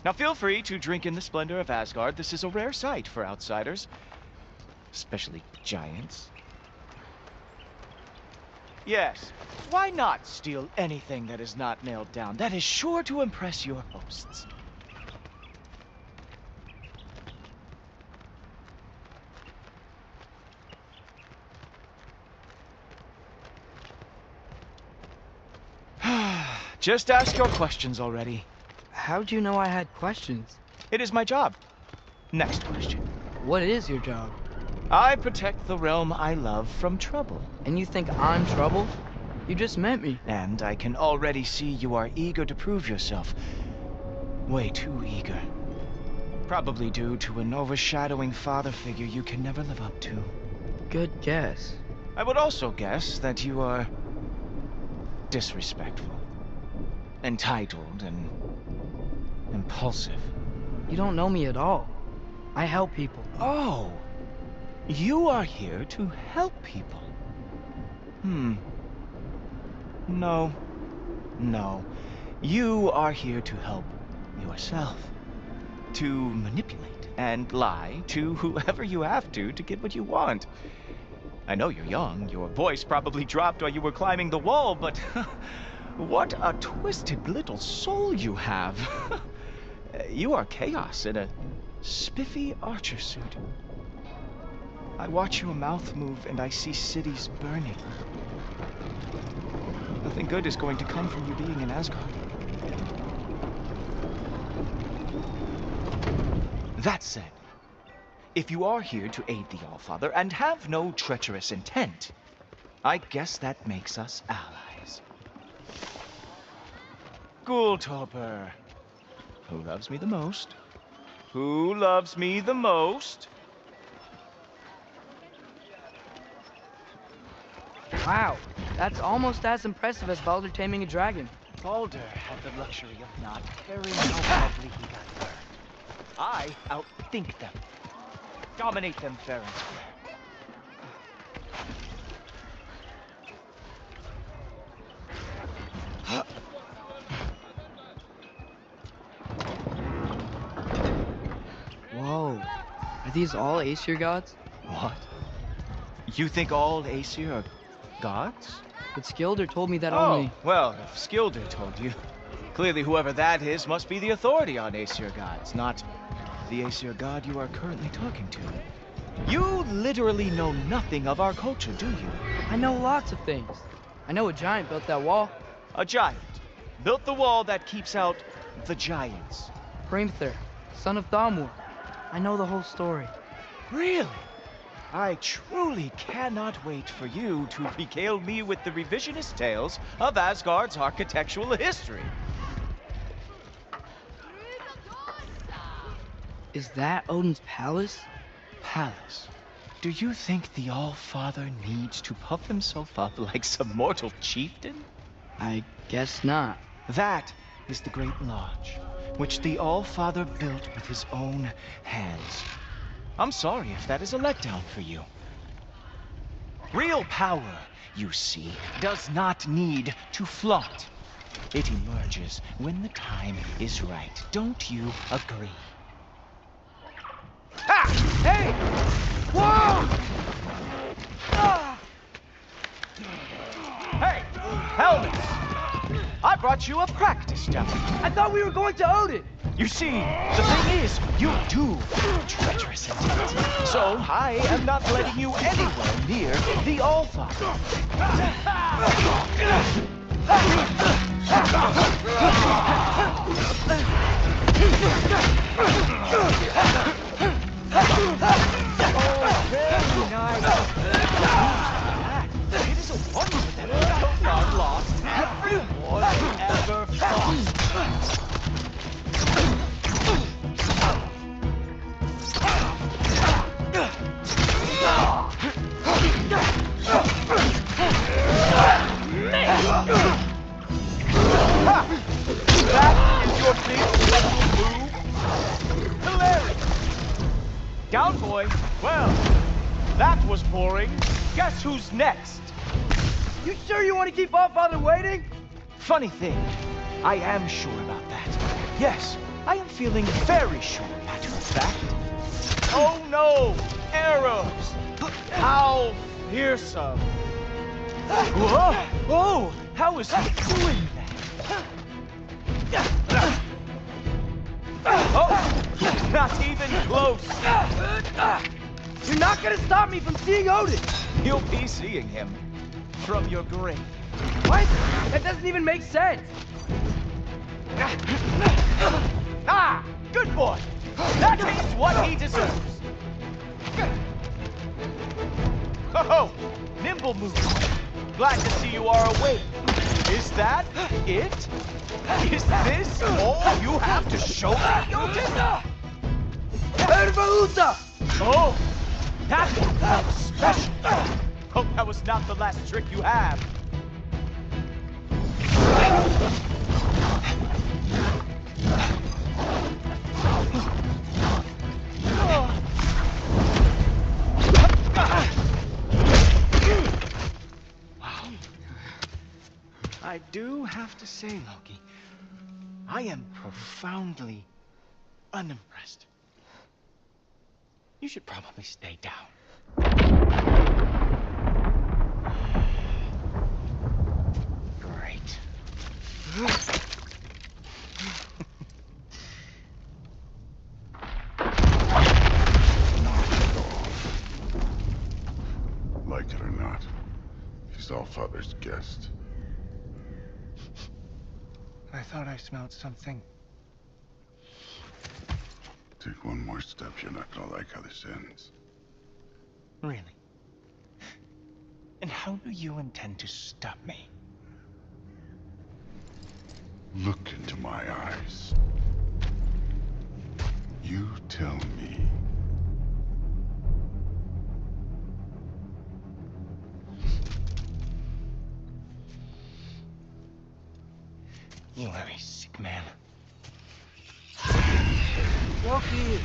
Now feel free to drink in the splendor of Asgard. This is a rare sight for outsiders. Especially giants. Yes, why not steal anything that is not nailed down? That is sure to impress your hosts. Just ask your questions already. How'd you know I had questions? It is my job. Next question. What is your job? I protect the realm I love from trouble. And you think I'm trouble? You just met me. And I can already see you are eager to prove yourself. Way too eager. Probably due to an overshadowing father figure you can never live up to. Good guess. I would also guess that you are disrespectful, entitled, and impulsive. You don't know me at all. I help people. Oh, you are here to help people. No. You are here to help yourself. To manipulate and lie to whoever you have to get what you want. I know you're young. Your voice probably dropped while you were climbing the wall, but what a twisted little soul you have. You are chaos in a spiffy archer suit. I watch your mouth move and I see cities burning. Nothing good is going to come from you being in Asgard. That said, if you are here to aid the Allfather and have no treacherous intent, I guess that makes us allies. Ghoultoper. Who loves me the most? Who loves me the most? Wow, that's almost as impressive as Baldur taming a dragon. Baldur had the luxury of not caring how badly he got burned. I outthink them. Dominate them fair and square. Whoa. Are these all Aesir gods? What? You think all Aesir are gods? But Skilder told me that Oh, only... well, if Skilder told you, clearly whoever that is must be the authority on Aesir gods, not the Aesir god you are currently talking to. You literally know nothing of our culture, do you? I know lots of things. I know a giant built that wall. A giant built the wall that keeps out the giants. Hrimthur, son of Thamur. I know the whole story. Really? I truly cannot wait for you to regale me with the revisionist tales of Asgard's architectural history. Is that Odin's palace? Palace? Do you think the All-Father needs to puff himself up like some mortal chieftain? I guess not. That is the Great Lodge, which the All-Father built with his own hands. I'm sorry if that is a letdown for you. Real power, you see, does not need to flaunt. It emerges when the time is right. Don't you agree? Ha! Hey! Whoa! Ah! Hey! Helmets! I brought you a practice dummy. I thought we were going to Odin! You see, the thing is, you do treacherous indeed. So I am not letting you anywhere near the All-Father. Oh, very nice. It is a wonder that Odin lost everyone ever fought. That is your big special move? Hilarious! Down, boy. Well, that was boring. Guess who's next? You sure you want to keep All-Father waiting? Funny thing, I am sure about that. Yes, I am feeling very sure, matter of fact. Oh no! Arrows! How fearsome! Whoa! Whoa! How is he doing that? Oh! Not even close! You're not gonna stop me from seeing Odin! You'll be seeing him from your grave. What? That doesn't even make sense! Ah! Good boy! That is what he deserves! Oh! Nimble move! Glad to see you are awake. Is that it? Is this all you have to show me, Jotun? Oh! That was special! Hope that was not the last trick you have. Wow. I do have to say, Loki, I am profoundly unimpressed. You should probably stay down. Great. Like it or not, he's All-Father's guest. I thought I smelled something. Take one more step, you're not gonna like how this ends. Really? And how do you intend to stop me? Look into my eyes. You tell me. You are a sick man. Loki,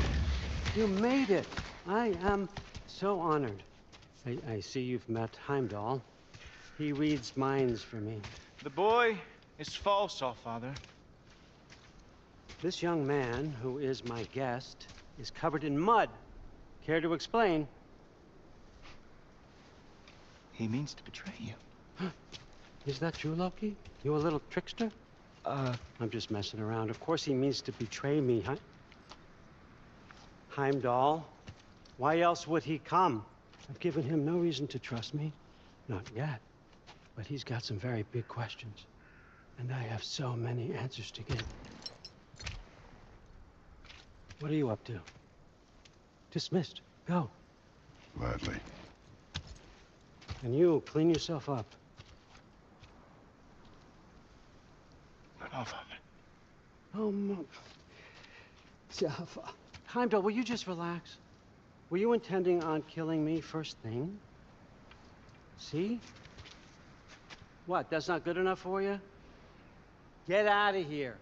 you made it. I am so honored. I see you've met Heimdall. He reads minds for me. The boy is false, All-Father. This young man, who is my guest, is covered in mud. Care to explain? He means to betray you. Is that true, Loki? You a little trickster? I'm just messing around. Of course he means to betray me, huh? Heimdall? Why else would he come? I've given him no reason to trust me. Not yet. But he's got some very big questions. And I have so many answers to give. What are you up to? Dismissed. Go. Gladly. And you, clean yourself up. Oh, Jaffa. Heimdall, will you just relax? Were you intending on killing me first thing? See? What, that's not good enough for you? Get out of here.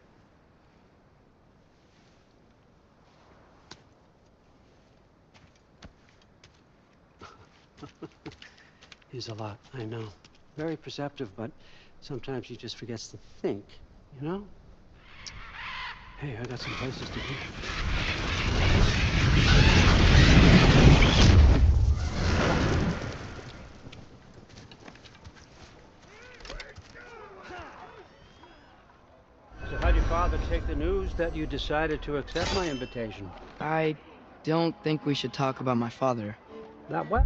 He's a lot, I know. Very perceptive, but sometimes he just forgets to think, you know? Hey, I got some places to be. So how'd your father take the news that you decided to accept my invitation? I don't think we should talk about my father. That what?